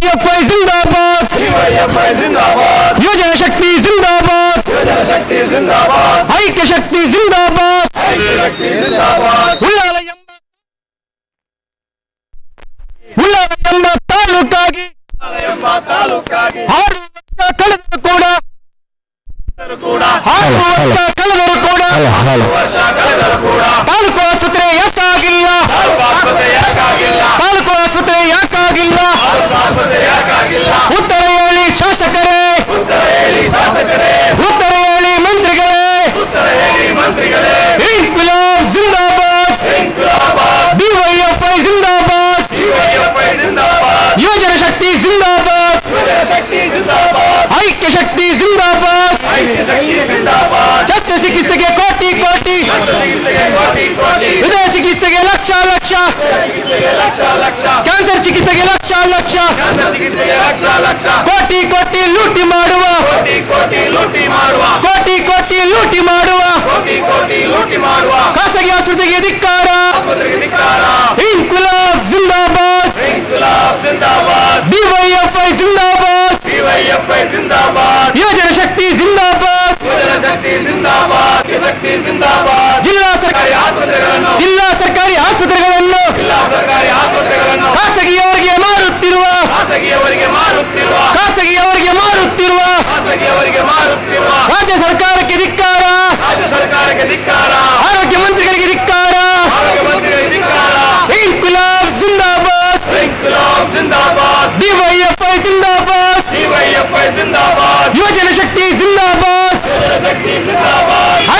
DYFI ಜಿಂದಾಬಾದ್, ಯುವಜನ ಶಕ್ತಿ ಜಿಂದಾಬಾದ್, ಐಕ್ಯ ಶಕ್ತಿ ಜಿಂದಾಬಾದ್. ಉಳ್ಳಾಲ ಎಂಬ ತಾಲೂಕಾಗಿ 6 ವರ್ಷ ಕಳೆದರೂ ಕೂಡ ತಾಲೂಕು ಆಸ್ಪತ್ರೆ ಯಾಕಾಗಿಲ್ಲ, ತಾಲೂಕು ಆಸ್ಪತ್ರೆ ಯಾಕಾಗಿಲ್ಲ? ಉತ್ತರ ಹೇಳಿ ಶಾಸಕರೇ, ಉತ್ತರ ಹೇಳಿ ಮಂತ್ರಿಗಳೇ. ಇನ್ಕ್ವಿಲಾಬ್ ಜಿಂದಾಬಾದ್, ಡಿವೈಎಫ್ಐ ಜಿಂದಾಬಾದ್, ಯುವಜನ ಶಕ್ತಿ ಜಿಂದಾಬಾದ್, ಐಕ್ಯ ಶಕ್ತಿ ಜಿಂದಾಬಾದ್. ಶಸ್ತ್ರಚಿಕಿತ್ಸೆಗೆ ಕೋಟಿ ಕೋಟಿ, ಹೃದಯ ಚಿಕಿತ್ಸೆಗೆ ಲಕ್ಷ ಲಕ್ಷ, ಕ್ಯಾನ್ಸರ್ ಚಿಕಿತ್ಸೆಗೆ ಲಕ್ಷ ಲಕ್ಷ, ಕೋಟಿ ಕೋಟಿ ಲೂಟಿ ಮಾಡುವ, ಕೋಟಿ ಕೋಟಿ ಲೂಟಿ ಮಾಡುವ ಖಾಸಗಿ ಆಸ್ಪತ್ರೆಗೆ ಧಿಕ್ಕಾರ. ಇನ್ಕ್ವಿಲಾಬ್ ಜಿಂದಾಬಾದ್, ಡಿವೈಎಫ್ಐ ಜಿಂದಾಬಾದ್, ಯುವಜನ ಶಕ್ತಿ ಜಿಂದಾಬಾದ್. ಜಿಲ್ಲಾ ಸರ್ಕಾರಿ ಆಸ್ಪತ್ರೆಗಳನ್ನು ಖಾಸಗಿಯವರಿಗೆ ಮಾರುತ್ತಿರುವ ರಾಜ್ಯ ಸರ್ಕಾರಕ್ಕೆ ಧಿಕ್ಕಾರ, ಆರೋಗ್ಯ ಮಂತ್ರಿಗಳಿಗೆ ಧಿಕ್ಕಾರ. ಇನ್ಕ್ವಿಲಾಬ್ ಜಿಂದಾಬಾದ್, ಡಿವೈಎಫ್ಐ ಜಿಂದಾಬಾದ್, ಯುವಜನ ಶಕ್ತಿ ಜಿಂದಾಬಾದ್,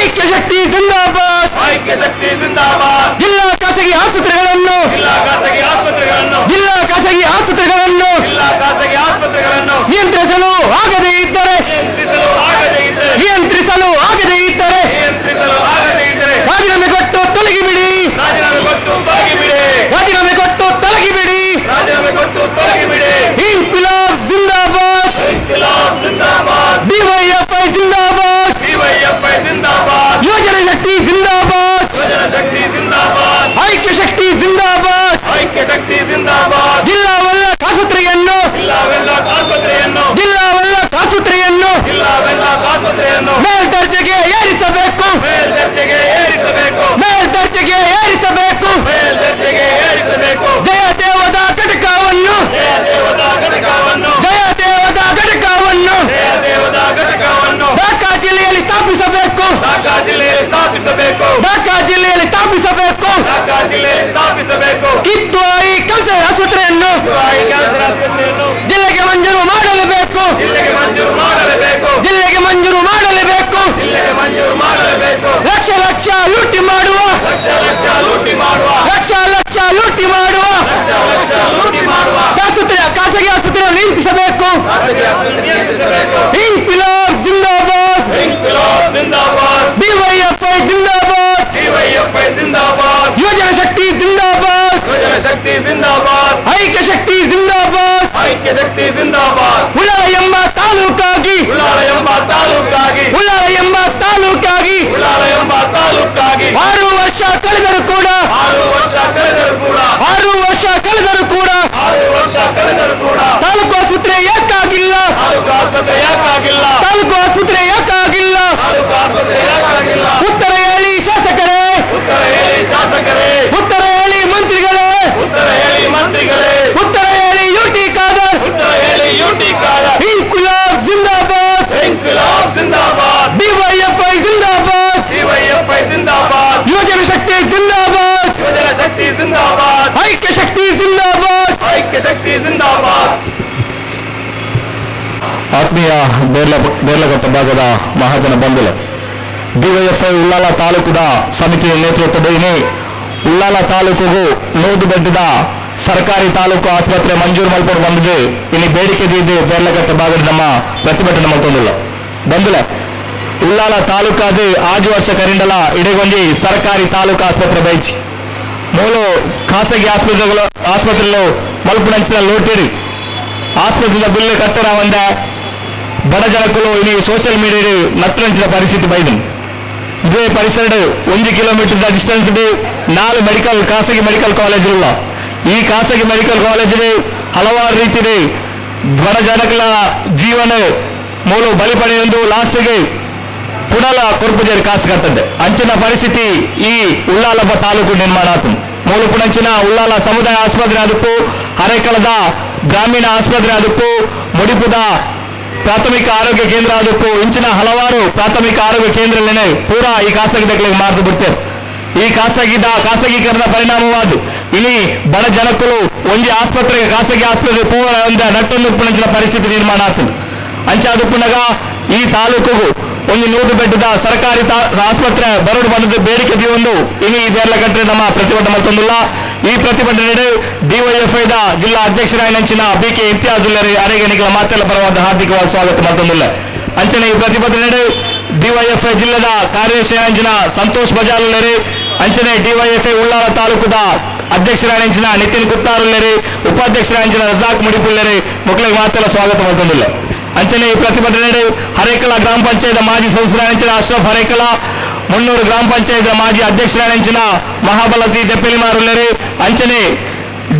ಐಕ್ಯ ಶಕ್ತಿ ಜಿಂದಾಬಾದ್. ಜಿಲ್ಲಾ ಖಾಸಗಿ ಆಸ್ಪತ್ರೆಗಳನ್ನು ನಿಯಂತ್ರಿಸಲು ಆಗದೇ ಇದ್ದರೆ ರಾಜೀನಾಮೆ ಕೊಟ್ಟು ತೊಲಗಿಬಿಡಿ, ಇನ್ಕ್ವಿಲಾಬ್ ಜಿಂದಾಬಾದ್, ಡಿವೈಎಫ್ಐ ಜಿಂದಾಬಾದ್, ಯುವಜನ ಶಕ್ತಿ ಜಿಂದಾಬಾದ್, ಐಕ್ಯ ಶಕ್ತಿ ಜಿಂದಾಬಾದ್. ಜಿಲ್ಲಾ ವೆಲ್ಲಕ್ ಆಸ್ಪತ್ರೆಯನ್ನು ಮೇಲ್ದರ್ಜೆಗೆ ಏರಿಸಬೇಕು, ಜಯದೇವದ ಘಟಕವನ್ನು ಢಾಕಾ ಜಿಲ್ಲೆಯಲ್ಲಿ ಸ್ಥಾಪಿಸಬೇಕು, ಕಿತ್ತೂರಿ ಕ್ಯಾನ್ಸರ್ ಆಸ್ಪತ್ರೆಯನ್ನು ಜಿಲ್ಲೆಗೆ ಮಂಜೂರು ಮಾಡಲೇಬೇಕು, ಲಕ್ಷ ಲಕ್ಷ ಲೂಟಿ ಮಾಡುವ ಖಾಸಗಿ ಆಸ್ಪತ್ರೆಯನ್ನು ನಿಯಂತ್ರಿಸಬೇಕು. ಇನ್ಕ್ವಿಲಾಬ್ ಜಿಂದಾಬಾದ್, ಡಿವೈಎಫ್ಐ ಜಿಂದಾಬಾದ್, ಯುವಜನ ಶಕ್ತಿ ಜಿಂದಾಬಾದ್, ಐಕ್ಯ ಶಕ್ತಿ ಜಿಂದಾಬಾದ್. ಉಳ್ಳಾಲ ಎಂಬ ತಾಲೂಕಾಗಿ 6 ವರ್ಷ ಕಳೆದರೂ ಕೂಡ ತಾಲೂಕು ಆಸ್ಪತ್ರೆ ಯಾಕಾಗಿಲ್ಲ? ಉತ್ತರ ಹೇಳಿ ಶಾಸಕರೇ, ಉತ್ತರ ಹೇಳಿ ಮಂತ್ರಿಗಳೇ, ಉತ್ತರ ಹೇಳಿ ಯುಟಿ ಖಾದರ್. ಇನ್ಕ್ವಿಲಾಬ್ ಜಿಂದಾಬಾದ್, ಡಿವೈಎಫ್ಐ ಜಿಂದಾಬಾದ್, ಯುವಜನ ಶಕ್ತಿ ಜಿಂದಾಬಾದ್, ಐಕ್ಯ ಶಕ್ತಿ ಜಿಂದಾಬಾದ್. ಆತ್ಮೀಯ ದೇರ್ಲಘಟ್ಟ ಭಾಗದ ಮಹಾಜನ ಬಂಧುಗಳು, ಡಿವೈಎಫ್ಐ ಉಳ್ಳಾಲ ತಾಲೂಕುದ ಸಮಿತಿಯ ನೇತೃತ್ವದಲ್ಲಿ ಉಳ್ಳಾಲ ತಾಲೂಕಿಗೂ 100 ಬೆಡ್ಡಿದ ಸರ್ಕಾರಿ ತಾಲೂಕು ಆಸ್ಪತ್ರೆ ಮಂಜೂರು ಮಲ್ಪಡು ಬಂದಿದೆ. ಇಲ್ಲಿ ಬೇಡಿಕೆ ಇದ್ದು ದೇರ್ಲಘಟ್ಟ ಭಾಗದ ನಮ್ಮ ಪ್ರತಿಭಟನೆ ಮಲ್ತೊಂದಿಲ್ಲ ಬಂಧುಲೆ. ಉಳ್ಳಾಲ ತಾಲೂಕಾದ 5 ವರ್ಷ ಕರಿಂಡಲ ಇಡಗೊಂಡಿ ಸರ್ಕಾರಿ ತಾಲೂಕು ಆಸ್ಪತ್ರೆ ಬೈಚಿ ಮೂಲು ಖಾಸಗಿ ಆಸ್ಪತ್ರೆಗಳು ಮಲ್ಪುನಂಚಿನ ಲೋಟಿರಿ ಆಸ್ಪತ್ರೆ ಬಿಲ್ಲು ಕಟ್ಟಡ ಒಂದ ಬಡ ಜನಕ್ಕೂ ಇನ್ನು ಸೋಷಿಯಲ್ ಮೀಡಿಯಾ ನಟ್ಟಂಚಿನ ಪರಿಸ್ಥಿತಿ ಬೈದನು. ಇದೇ ಪರಿಸರ 1 ಕಿಲೋಮೀಟರ್ ಡಿಸ್ಟೆನ್ಸ್ 4 ಖಾಸಗಿ ಮೆಡಿಕಲ್ ಕಾಲೇಜುಗಳ ಈ ಖಾಸಗಿ ಮೆಡಿಕಲ್ ಕಾಲೇಜಿಗೆ ಹಲವಾರು ರೀತಿಯ ಬಡ ಜನಗಳ ಜೀವನ ಮೂಲು ಬಲಿಪಡೆಯೊಂದು ಲಾಸ್ಟ್ಗೆ ಪುನಲ ಕೊರ್ಪುಜರಿ ಕಾಸು ಕಟ್ಟದ್ದೆ ಅಂಚಿನ ಪರಿಸ್ಥಿತಿ ಈ ಉಳ್ಳಾಲ ತಾಲೂಕು ನಿರ್ಮಾಣ ಆತು ಮೂಲು ಪುಣಂಚಿನ ಉಳ್ಳಾಲ ಸಮುದಾಯ ಆಸ್ಪತ್ರೆ ಅದಕ್ಕೂ ಹರೇಕಳದ ಗ್ರಾಮೀಣ ಆಸ್ಪತ್ರೆ ಅದಕ್ಕೂ ಮುಡಿಪುದ ಪ್ರಾಥಮಿಕ ಆರೋಗ್ಯ ಕೇಂದ್ರ ಅದಕ್ಕೂ ಇಂಚಿನ ಹಲವಾರು ಪ್ರಾಥಮಿಕ ಆರೋಗ್ಯ ಕೇಂದ್ರಗಳೇ ಪೂರಾ ಈ ಖಾಸಗಿಗಳಿಗೆ ಮಾರ್ದು ಬಿಡ್ತೇವೆ ಈ ಖಾಸಗೀಕರಣದ ಪರಿಣಾಮವಾದ ಇಲ್ಲಿ ಬಡ ಜನಕ್ಕಳು ಒಂಜಿ ಆಸ್ಪತ್ರೆಗೆ ಖಾಸಗಿ ಆಸ್ಪತ್ರೆ ಪೂರ ನಟ್ಟೊಂದು ಪುಣಂಚಿನ ಪರಿಸ್ಥಿತಿ ನಿರ್ಮಾಣ ಆತು ಅಂಚಾದ ಪುನಗ ಈ ತಾಲೂಕಿಗೂ ಒಂದು 100 ಬೆಡ್ದ ಸರ್ಕಾರಿ ಆಸ್ಪತ್ರೆ ಬರೋಡು ಬಂದದ್ದು ಬೇಡಿಕೆ ಒಂದು ಇನ್ನು ಇದೆಲ್ಲ ಕಟ್ಟರೆ ನಮ್ಮ ಪ್ರತಿಭಟನೆ ಮತ್ತೊಂದಿಲ್ಲ ಈ ಪ್ರತಿಭಟನೆ ಡಿವೈಎಫ್ಐದ ಜಿಲ್ಲಾ ಅಧ್ಯಕ್ಷರಾಯನಂಚಿನ BK ಇಮ್ತಿಯಾಜುಲ್ಲರಿ ಅರೆಗಣಿಗಳ ಮಾತೆಲ್ಲ ಪರವಾದ ಹಾರ್ದಿಕವಾದ ಸ್ವಾಗತ ಮತ್ತೊಂದಿಲ್ಲ ಅಂಚನೆ ಈ ಪ್ರತಿಭಟನೆ ಡಿವೈಎಫ್ಐ ಜಿಲ್ಲೆದ ಕಾರ್ಯದರ್ಶಿಯಾಗಿನ ಸಂತೋಷ್ ಬಜಾರುಲ್ಲರಿ ಅಂಚನೆ ಡಿವೈಎಫ್ಐ ಉಳ್ಳಾಲ ತಾಲೂಕುದ ಅಧ್ಯಕ್ಷರಾಯನಂಚಿನ ನಿತಿನ್ ಕುತ್ತಾರುಲ್ಲರಿ ಉಪಾಧ್ಯಕ್ಷರಾಯಂಚಿನ ರಜಾಕ್ ಮುಡಿಪುಲ್ಲರಿ ಮಕ್ಕಳಿಗೆ ಮಾತೆಲ್ಲ ಸ್ವಾಗತ ಮತ್ತೊಂದಿಲ್ಲ ಅಂಚನೆ ಈ ಪ್ರತಿಭಟನೆ ಹರೇಕಳ ಗ್ರಾಮ ಪಂಚಾಯತ್ ಮಾಜಿ ಸದಸ್ಯರಾಯಂಚಿನ ಅಶ್ರಫ್ ಹರೇಕಳ ಮುನ್ನೂರು ಗ್ರಾಮ ಪಂಚಾಯತ್ ಮಾಜಿ ಅಧ್ಯಕ್ಷರಾಯಂಚಿನ ಮಹಾಬಲತಿ ತೆಪ್ಪಲಿಮಾರುಲ್ಲರಿ ಅಂಚನೆ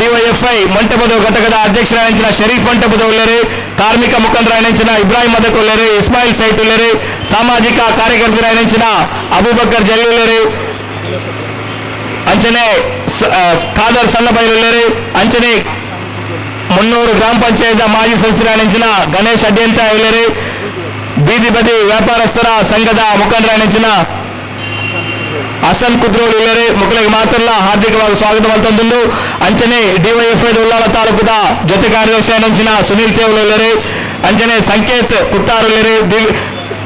ಡಿವೈಎಫ್ಐ ಮಂಟಪದ ಘಟಕದ ಅಧ್ಯಕ್ಷರಾಯಂಚಿನ ಶರೀಫ್ ಮಂಟಪದ ಉಳ್ಳರಿ ಕಾರ್ಮಿಕ ಮುಖಂಡರಾಯನಂಚಿನ ಇಬ್ರಾಹಿಂ ಮದಕೊಲ್ಲರಿ ಇಸ್ಮಾಯಿಲ್ ಸೈಟ್ ಉಳ್ಳರಿ ಸಾಮಾಜಿಕ ಕಾರ್ಯಕರ್ತರಾಯನಂಚಿನ ಅಬೂಬಕರ್ ಜಲೀಲರಿ ಅಂಚನೆ ಖಾದರ್ ಸಣ್ಣಬೈಲುಲ್ಲರಿ ಅಂಚನೆ ಮುನ್ನೂರು ಗ್ರಾಮ ಪಂಚಾಯತ್ ಮಾಜಿ ಸದಸ್ಯರಾಯನಂಚಿನ ಗಣೇಶ್ ಅಡ್ಯಂತ ಇಲ್ಲರಿ ಬೀದಿ ಬದಿ ವ್ಯಾಪಾರಸ್ಥರ ಸಂಘದ ಮುಖಂಡರಾಯನಂಚಿನ ಹಸನ್ ಕುದ್ರೋಳು ಇಲ್ಲರಿ ಮಕ್ಕಳಿಗೆ ಮಾತ್ರಲ್ಲ ಹಾರ್ದಿಕವಾಗಿ ಸ್ವಾಗತ ಮತ್ತೊಂದು ಅಂಚನೆ ಡಿವೈಎಫ್ಐ ಉಳ್ಳಾಲ ತಾಲೂಕುದ ಜೊತೆ ಕಾರ್ಯದರ್ಶಿಯಾಯನಂಚಿನ ಸುನೀಲ್ ತೇವಲು ಇಲ್ಲರಿ ಅಂಚನೆ ಸಂಕೇತ್ ಕುತ್ತಾರುಲ್ಲರಿ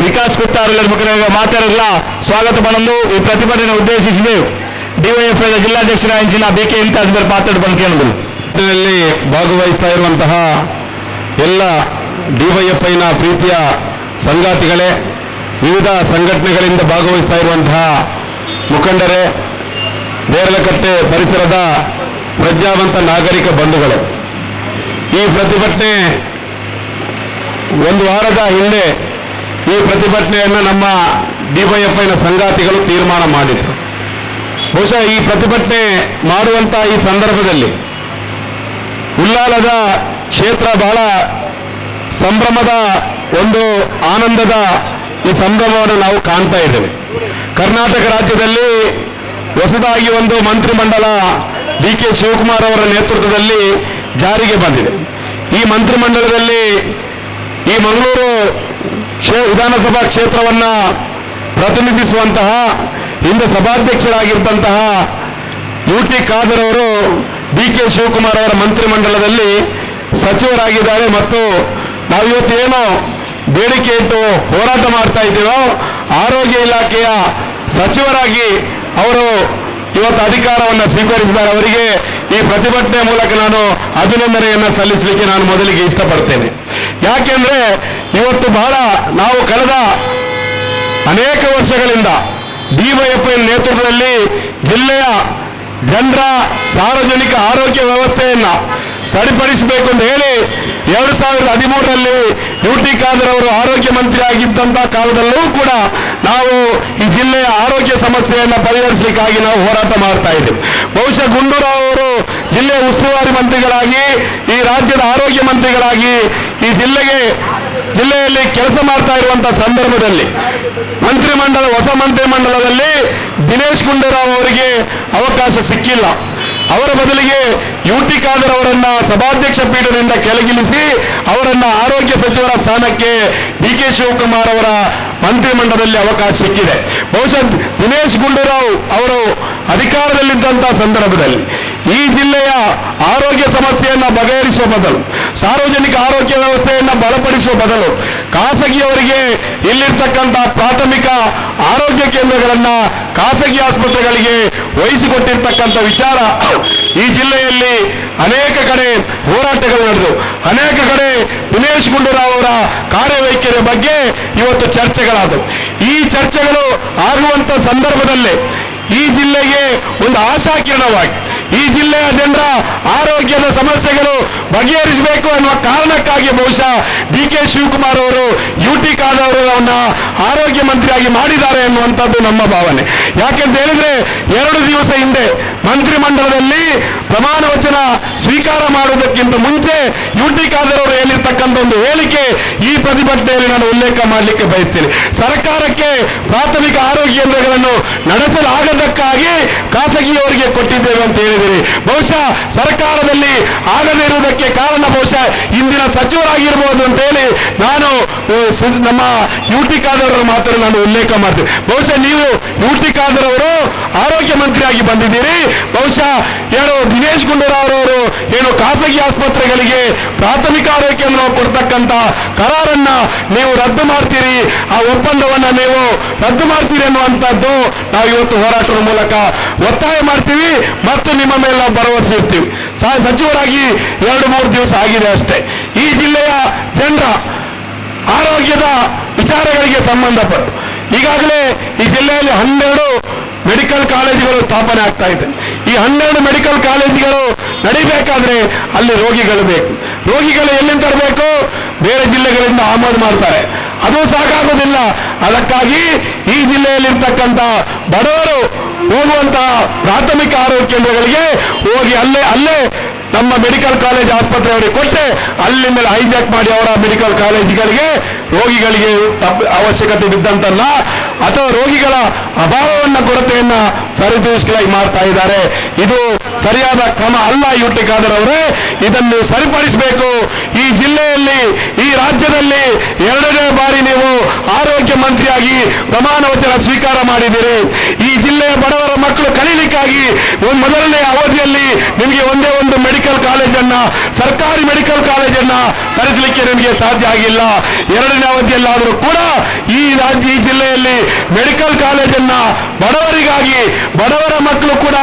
ವಿಕಾಸ್ ಕುತ್ತಾರುಲ್ಲರಿ ಮಕ್ಕಳಿಗೆ ಮಾತಾಡಲ್ಲ ಸ್ವಾಗತ ಬಂದು ಈ ಪ್ರತಿಭಟನೆ ಉದ್ದೇಶಿಸಿದೆ ಡಿವೈಎಫ್ಐ ಜಿಲ್ಲಾಧ್ಯಕ್ಷರಾಯಂಚಿನ BK ಇಮ್ತಿಯಾಜ್ ಮಾತಾಡಿ ಬಂದು ಕೇಳಿದ್ರು ಭಾಗವಹಿಸ್ತಾ ಇರುವಂತಹ ಎಲ್ಲ ಡಿವೈಎಫ್ಐನ ಪ್ರೀತಿಯ ಸಂಗಾತಿಗಳೇ, ವಿವಿಧ ಸಂಘಟನೆಗಳಿಂದ ಭಾಗವಹಿಸ್ತಾ ಇರುವಂತಹ ಮುಖಂಡರೇ, ದೇರಳಕಟ್ಟೆ ಪರಿಸರದ ಪ್ರಜ್ಞಾವಂತ ನಾಗರಿಕ ಬಂಧುಗಳೇ, ಈ ಪ್ರತಿಭಟನೆ ಒಂದು ವಾರದ ಹಿಂದೆ ಈ ಪ್ರತಿಭಟನೆಯನ್ನು ನಮ್ಮ ಡಿವೈಎಫ್ಐನ ಸಂಗಾತಿಗಳು ತೀರ್ಮಾನ ಮಾಡಿದರು. ಬಹುಶಃ ಈ ಪ್ರತಿಭಟನೆ ಮಾಡುವಂತಹ ಈ ಸಂದರ್ಭದಲ್ಲಿ ಉಳ್ಳಾಲದ ಕ್ಷೇತ್ರ ಬಹಳ ಸಂಭ್ರಮದ ಒಂದು ಆನಂದದ ಈ ಸಂಭ್ರಮವನ್ನು ನಾವು ಕಾಣ್ತಾ ಇದ್ದೇವೆ. ಕರ್ನಾಟಕ ರಾಜ್ಯದಲ್ಲಿ ಹೊಸದಾಗಿ ಒಂದು ಮಂತ್ರಿಮಂಡಲ DK ಶಿವಕುಮಾರ್ ಅವರ ನೇತೃತ್ವದಲ್ಲಿ ಜಾರಿಗೆ ಬಂದಿದೆ. ಈ ಮಂತ್ರಿಮಂಡಲದಲ್ಲಿ ಈ ಮಂಗಳೂರು ವಿಧಾನಸಭಾ ಕ್ಷೇತ್ರವನ್ನು ಪ್ರತಿನಿಧಿಸುವಂತಹ ಹಿಂದೆ ಸಭಾಧ್ಯಕ್ಷರಾಗಿದ್ದಂತಹ UT ಖಾದರ್ ಅವರು DK ಶಿವಕುಮಾರ್ ಅವರ ಮಂತ್ರಿಮಂಡಲದಲ್ಲಿ ಸಚಿವರಾಗಿದ್ದಾರೆ. ಮತ್ತು ನಾವಿವತ್ತೇನು ಬೇಡಿಕೆ ಇಟ್ಟು ಹೋರಾಟ ಮಾಡ್ತಾ ಇದ್ದೀವೋ ಆರೋಗ್ಯ ಇಲಾಖೆಯ ಸಚಿವರಾಗಿ ಅವರು ಇವತ್ತು ಅಧಿಕಾರವನ್ನು ಸ್ವೀಕರಿಸಿದ್ದಾರೆ. ಅವರಿಗೆ ಈ ಪ್ರತಿಭಟನೆ ಮೂಲಕ ನಾನು ಅಭಿನಂದನೆಯನ್ನು ಸಲ್ಲಿಸಲಿಕ್ಕೆ ನಾನು ಮೊದಲಿಗೆ ಇಷ್ಟಪಡ್ತೇನೆ. ಯಾಕೆಂದ್ರೆ ಇವತ್ತು ಬಹಳ ನಾವು ಕಳೆದ ಅನೇಕ ವರ್ಷಗಳಿಂದ ಡಿವೈಎಫ್ಐ ನೇತೃತ್ವದಲ್ಲಿ ಜಿಲ್ಲೆಯ ಜನರ ಸಾರ್ವಜನಿಕ ಆರೋಗ್ಯ ವ್ಯವಸ್ಥೆಯನ್ನು ಸರಿಪಡಿಸಬೇಕು ಅಂತ ಹೇಳಿ 2013ರಲ್ಲಿ UT ಖಾದರ್ ಅವರು ಆರೋಗ್ಯ ಮಂತ್ರಿ ಆಗಿದ್ದಂತಹ ಕಾಲದಲ್ಲೂ ಕೂಡ ನಾವು ಈ ಜಿಲ್ಲೆಯ ಆರೋಗ್ಯ ಸಮಸ್ಯೆಯನ್ನು ಪರಿಹರಿಸಲಿಕ್ಕಾಗಿ ನಾವು ಹೋರಾಟ ಮಾಡ್ತಾ ಇದ್ದೇವೆ. ಬಹುಶಃ ಗುಂಡೂರಾವ್ ಅವರು ಜಿಲ್ಲೆಯ ಉಸ್ತುವಾರಿ ಮಂತ್ರಿಗಳಾಗಿ ಈ ರಾಜ್ಯದ ಆರೋಗ್ಯ ಮಂತ್ರಿಗಳಾಗಿ ಈ ಜಿಲ್ಲೆಯಲ್ಲಿ ಕೆಲಸ ಮಾಡ್ತಾ ಇರುವಂತಹ ಸಂದರ್ಭದಲ್ಲಿ ಹೊಸ ಮಂತ್ರಿಮಂಡಲದಲ್ಲಿ ದಿನೇಶ್ ಗುಂಡೂರಾವ್ ಅವರಿಗೆ ಅವಕಾಶ ಸಿಕ್ಕಿಲ್ಲ. ಅವರ ಬದಲಿಗೆ UT ಖಾದರ್ ಅವರನ್ನ ಸಭಾಧ್ಯಕ್ಷ ಪೀಠದಿಂದ ಕೆಳಗಿಳಿಸಿ ಅವರನ್ನ ಆರೋಗ್ಯ ಸಚಿವರ ಸ್ಥಾನಕ್ಕೆ DK ಶಿವಕುಮಾರ್ ಅವರ ಮಂತ್ರಿಮಂಡಲದಲ್ಲಿ ಅವಕಾಶ ಸಿಕ್ಕಿದೆ. ಬಹುಶಃ ದಿನೇಶ್ ಗುಂಡೂರಾವ್ ಅವರು ಅಧಿಕಾರದಲ್ಲಿದ್ದಂತಹ ಸಂದರ್ಭದಲ್ಲಿ ಈ ಜಿಲ್ಲೆಯ ಆರೋಗ್ಯ ಸಮಸ್ಯೆಯನ್ನು ಬಗೆಹರಿಸುವ ಬದಲು, ಸಾರ್ವಜನಿಕ ಆರೋಗ್ಯ ವ್ಯವಸ್ಥೆಯನ್ನು ಬಲಪಡಿಸುವ ಬದಲು ಖಾಸಗಿಯವರಿಗೆ ಇಲ್ಲಿರ್ತಕ್ಕಂಥ ಪ್ರಾಥಮಿಕ ಆರೋಗ್ಯ ಕೇಂದ್ರಗಳನ್ನು ಖಾಸಗಿ ಆಸ್ಪತ್ರೆಗಳಿಗೆ ವಹಿಸಿಕೊಟ್ಟಿರ್ತಕ್ಕಂಥ ವಿಚಾರ ಈ ಜಿಲ್ಲೆಯಲ್ಲಿ ಅನೇಕ ಕಡೆ ಹೋರಾಟಗಳು ನಡೆದು ಅನೇಕ ಕಡೆ ದಿನೇಶ್ ಗುಂಡೂರಾವ್ ಅವರ ಕಾರ್ಯವೈಖರಿಯ ಬಗ್ಗೆ ಇವತ್ತು ಚರ್ಚೆಗಳಾದವು. ಈ ಚರ್ಚೆಗಳು ಆಗುವಂತ ಸಂದರ್ಭದಲ್ಲೇ ಈ ಜಿಲ್ಲೆಗೆ ಒಂದು ಆಶಾಕಿರಣವಾಗಿ ಈ ಜಿಲ್ಲೆಯ ಜನರ ಆರೋಗ್ಯದ ಸಮಸ್ಯೆಗಳು ಬಗೆಹರಿಸಬೇಕು ಅನ್ನುವ ಕಾರಣಕ್ಕಾಗಿ ಬಹುಶಃ DK ಶಿವಕುಮಾರ್ ಅವರು UT ಖಾದರ್ ಅವರನ್ನ ಆರೋಗ್ಯ ಮಂತ್ರಿಯಾಗಿ ಮಾಡಿದ್ದಾರೆ ಅನ್ನುವಂಥದ್ದು ನಮ್ಮ ಭಾವನೆ. ಯಾಕೆಂತ ಹೇಳಿದ್ರೆ 2 ದಿವಸ ಹಿಂದೆ ಮಂತ್ರಿಮಂಡಲದಲ್ಲಿ ಪ್ರಮಾಣ ವಚನ ಸ್ವೀಕಾರ ಮಾಡುವುದಕ್ಕಿಂತ ಮುಂಚೆ UT ಖಾದರ್ ಅವರು ಹೇಳಿರ್ತಕ್ಕಂಥ ಅಂತಕ್ಕಂಥ ಒಂದು ಹೇಳಿಕೆ ಈ ಪ್ರತಿಭಟನೆಯಲ್ಲಿ ನಾನು ಉಲ್ಲೇಖ ಮಾಡಲಿಕ್ಕೆ ಬಯಸ್ತೇನೆ. ಸರ್ಕಾರಕ್ಕೆ ಪ್ರಾಥಮಿಕ ಆರೋಗ್ಯ ಕೇಂದ್ರಗಳನ್ನು ನಡೆಸಲಾಗದಕ್ಕಾಗಿ ಖಾಸಗಿಯವರಿಗೆ ಕೊಟ್ಟಿದ್ದೇವೆ ಅಂತ ಹೇಳಿದಿರಿ. ಬಹುಶಃ ಸರ್ಕಾರದಲ್ಲಿ ಆಗದೇ ಇರುವುದಕ್ಕೆ ಕಾರಣ ಬಹುಶಃ ಇಂದಿನ ಸಚಿವರಾಗಿರ್ಬೋದು ಅಂತ ಹೇಳಿ ನಾನು ನಮ್ಮ ಯುಟಿ ಖಾದರ್ ಅವರ ಮಾತನ್ನು ನಾನು ಉಲ್ಲೇಖ ಮಾಡ್ತೀನಿ. ಬಹುಶಃ ನೀವು ಯುಟಿ ಖಾದರ್ ಅವರು ಆರೋಗ್ಯ ಮಂತ್ರಿಯಾಗಿ ಬಂದಿದ್ದೀರಿ. ಬಹುಶಃ ಏನು ದಿನೇಶ್ ಗುಂಡೂರಾವ್ ಅವರು ಏನು ಖಾಸಗಿ ಆಸ್ಪತ್ರೆಗಳಿಗೆ ಪ್ರಾಥಮಿಕ ಆರೋಗ್ಯ ಕೇಂದ್ರ ಕೊಡ್ತಕ್ಕಂಥ ಕರಾರನ್ನ ನೀವು ರದ್ದು ಮಾಡ್ತೀರಿ, ಆ ಒಪ್ಪಂದವನ್ನ ನೀವು ರದ್ದು ಮಾಡ್ತೀರಿ ಅನ್ನುವಂಥದ್ದು ನಾವು ಇವತ್ತು ಹೋರಾಟದ ಮೂಲಕ ಒತ್ತಾಯ ಮಾಡ್ತೀವಿ ಮತ್ತು ನಿಮ್ಮ ಮೇಲೆ ನಾವು ಭರವಸೆ ಇರ್ತೀವಿ. ಸಚಿವರಾಗಿ 2-3 ದಿವಸ ಆಗಿದೆ ಅಷ್ಟೇ. ಈ ಜಿಲ್ಲೆಯ ಜನರ ಆರೋಗ್ಯದ ವಿಚಾರಗಳಿಗೆ ಸಂಬಂಧಪಟ್ಟು ಈಗಾಗಲೇ ಈ ಜಿಲ್ಲೆಯಲ್ಲಿ 12 ಮೆಡಿಕಲ್ ಕಾಲೇಜುಗಳು ಸ್ಥಾಪನೆ ಆಗ್ತಾ ಇದೆ. ಈ 12 ಮೆಡಿಕಲ್ ಕಾಲೇಜುಗಳು ನಡಿಬೇಕಾದ್ರೆ ಅಲ್ಲಿ ರೋಗಿಗಳು ಬೇಕು. ರೋಗಿಗಳು ಎಲ್ಲಿಂದ ತರಬೇಕು? ಬೇರೆ ಜಿಲ್ಲೆಗಳಿಂದ ಆಮದು ಮಾಡ್ತಾರೆ, ಅದು ಸಾಕಾಗೋದಿಲ್ಲ. ಅದಕ್ಕಾಗಿ ಈ ಜಿಲ್ಲೆಯಲ್ಲಿರ್ತಕ್ಕಂಥ ಬಡವರು ಹೋಗುವಂತಹ ಪ್ರಾಥಮಿಕ ಆರೋಗ್ಯ ಕೇಂದ್ರಗಳಿಗೆ ಹೋಗಿ ಅಲ್ಲೇ ನಮ್ಮ ಮೆಡಿಕಲ್ ಕಾಲೇಜ್ ಆಸ್ಪತ್ರೆಯವರಿಗೆ ಕೊಟ್ಟರೆ ಅಲ್ಲಿಂದ ಹೈಜಾಕ್ ಮಾಡಿ ಅವರ ಮೆಡಿಕಲ್ ಕಾಲೇಜುಗಳಿಗೆ ರೋಗಿಗಳಿಗೆ ಅವಶ್ಯಕತೆ ಬಿದ್ದಂತಲ್ಲ ಅಥವಾ ರೋಗಿಗಳ ಅಭಾವವನ್ನು ಕೊರತೆಯನ್ನ ಸರಿದೂಗಿಸಲಾಗಿ ಮಾಡ್ತಾ ಇದ್ದಾರೆ. ಇದು ಸರಿಯಾದ ಕ್ರಮ ಅಲ್ಲ. ಯುಟಿ ಖಾದರ್ ಅವರೇ, ಇದನ್ನು ಸರಿಪಡಿಸಬೇಕು. ಈ ಜಿಲ್ಲೆಯಲ್ಲಿ ಈ ರಾಜ್ಯದಲ್ಲಿ 2ನೇ ಬಾರಿ ನೀವು ಆರೋಗ್ಯ ಮಂತ್ರಿಯಾಗಿ ಪ್ರಮಾಣ ವಚನ ಸ್ವೀಕಾರ ಮಾಡಿದ್ದೀರಿ. ಈ ಜಿಲ್ಲೆಯ ಬಡವರ ಮಕ್ಕಳು ಕಲೀಲಿಕ್ಕಾಗಿ ಮೊದಲನೇ ಅವಧಿಯಲ್ಲಿ ನಿಮಗೆ ಒಂದೇ ಒಂದು ಮೆಡಿಕಲ್ ಕಾಲೇಜನ್ನ, ಸರ್ಕಾರಿ ಮೆಡಿಕಲ್ ಕಾಲೇಜನ್ನ ತರಿಸಲಿಕ್ಕೆ ನಿಮಗೆ ಸಾಧ್ಯ ಆಗಿಲ್ಲ. 2ನೇ ಅವಧಿಯಲ್ಲಾದರೂ ಕೂಡ ಈ ಜಿಲ್ಲೆಯಲ್ಲಿ ಮೆಡಿಕಲ್ ಕಾಲೇಜನ್ನ ಬಡವರಿಗಾಗಿ, ಬಡವರ ಮಕ್ಕಳು ಕೂಡ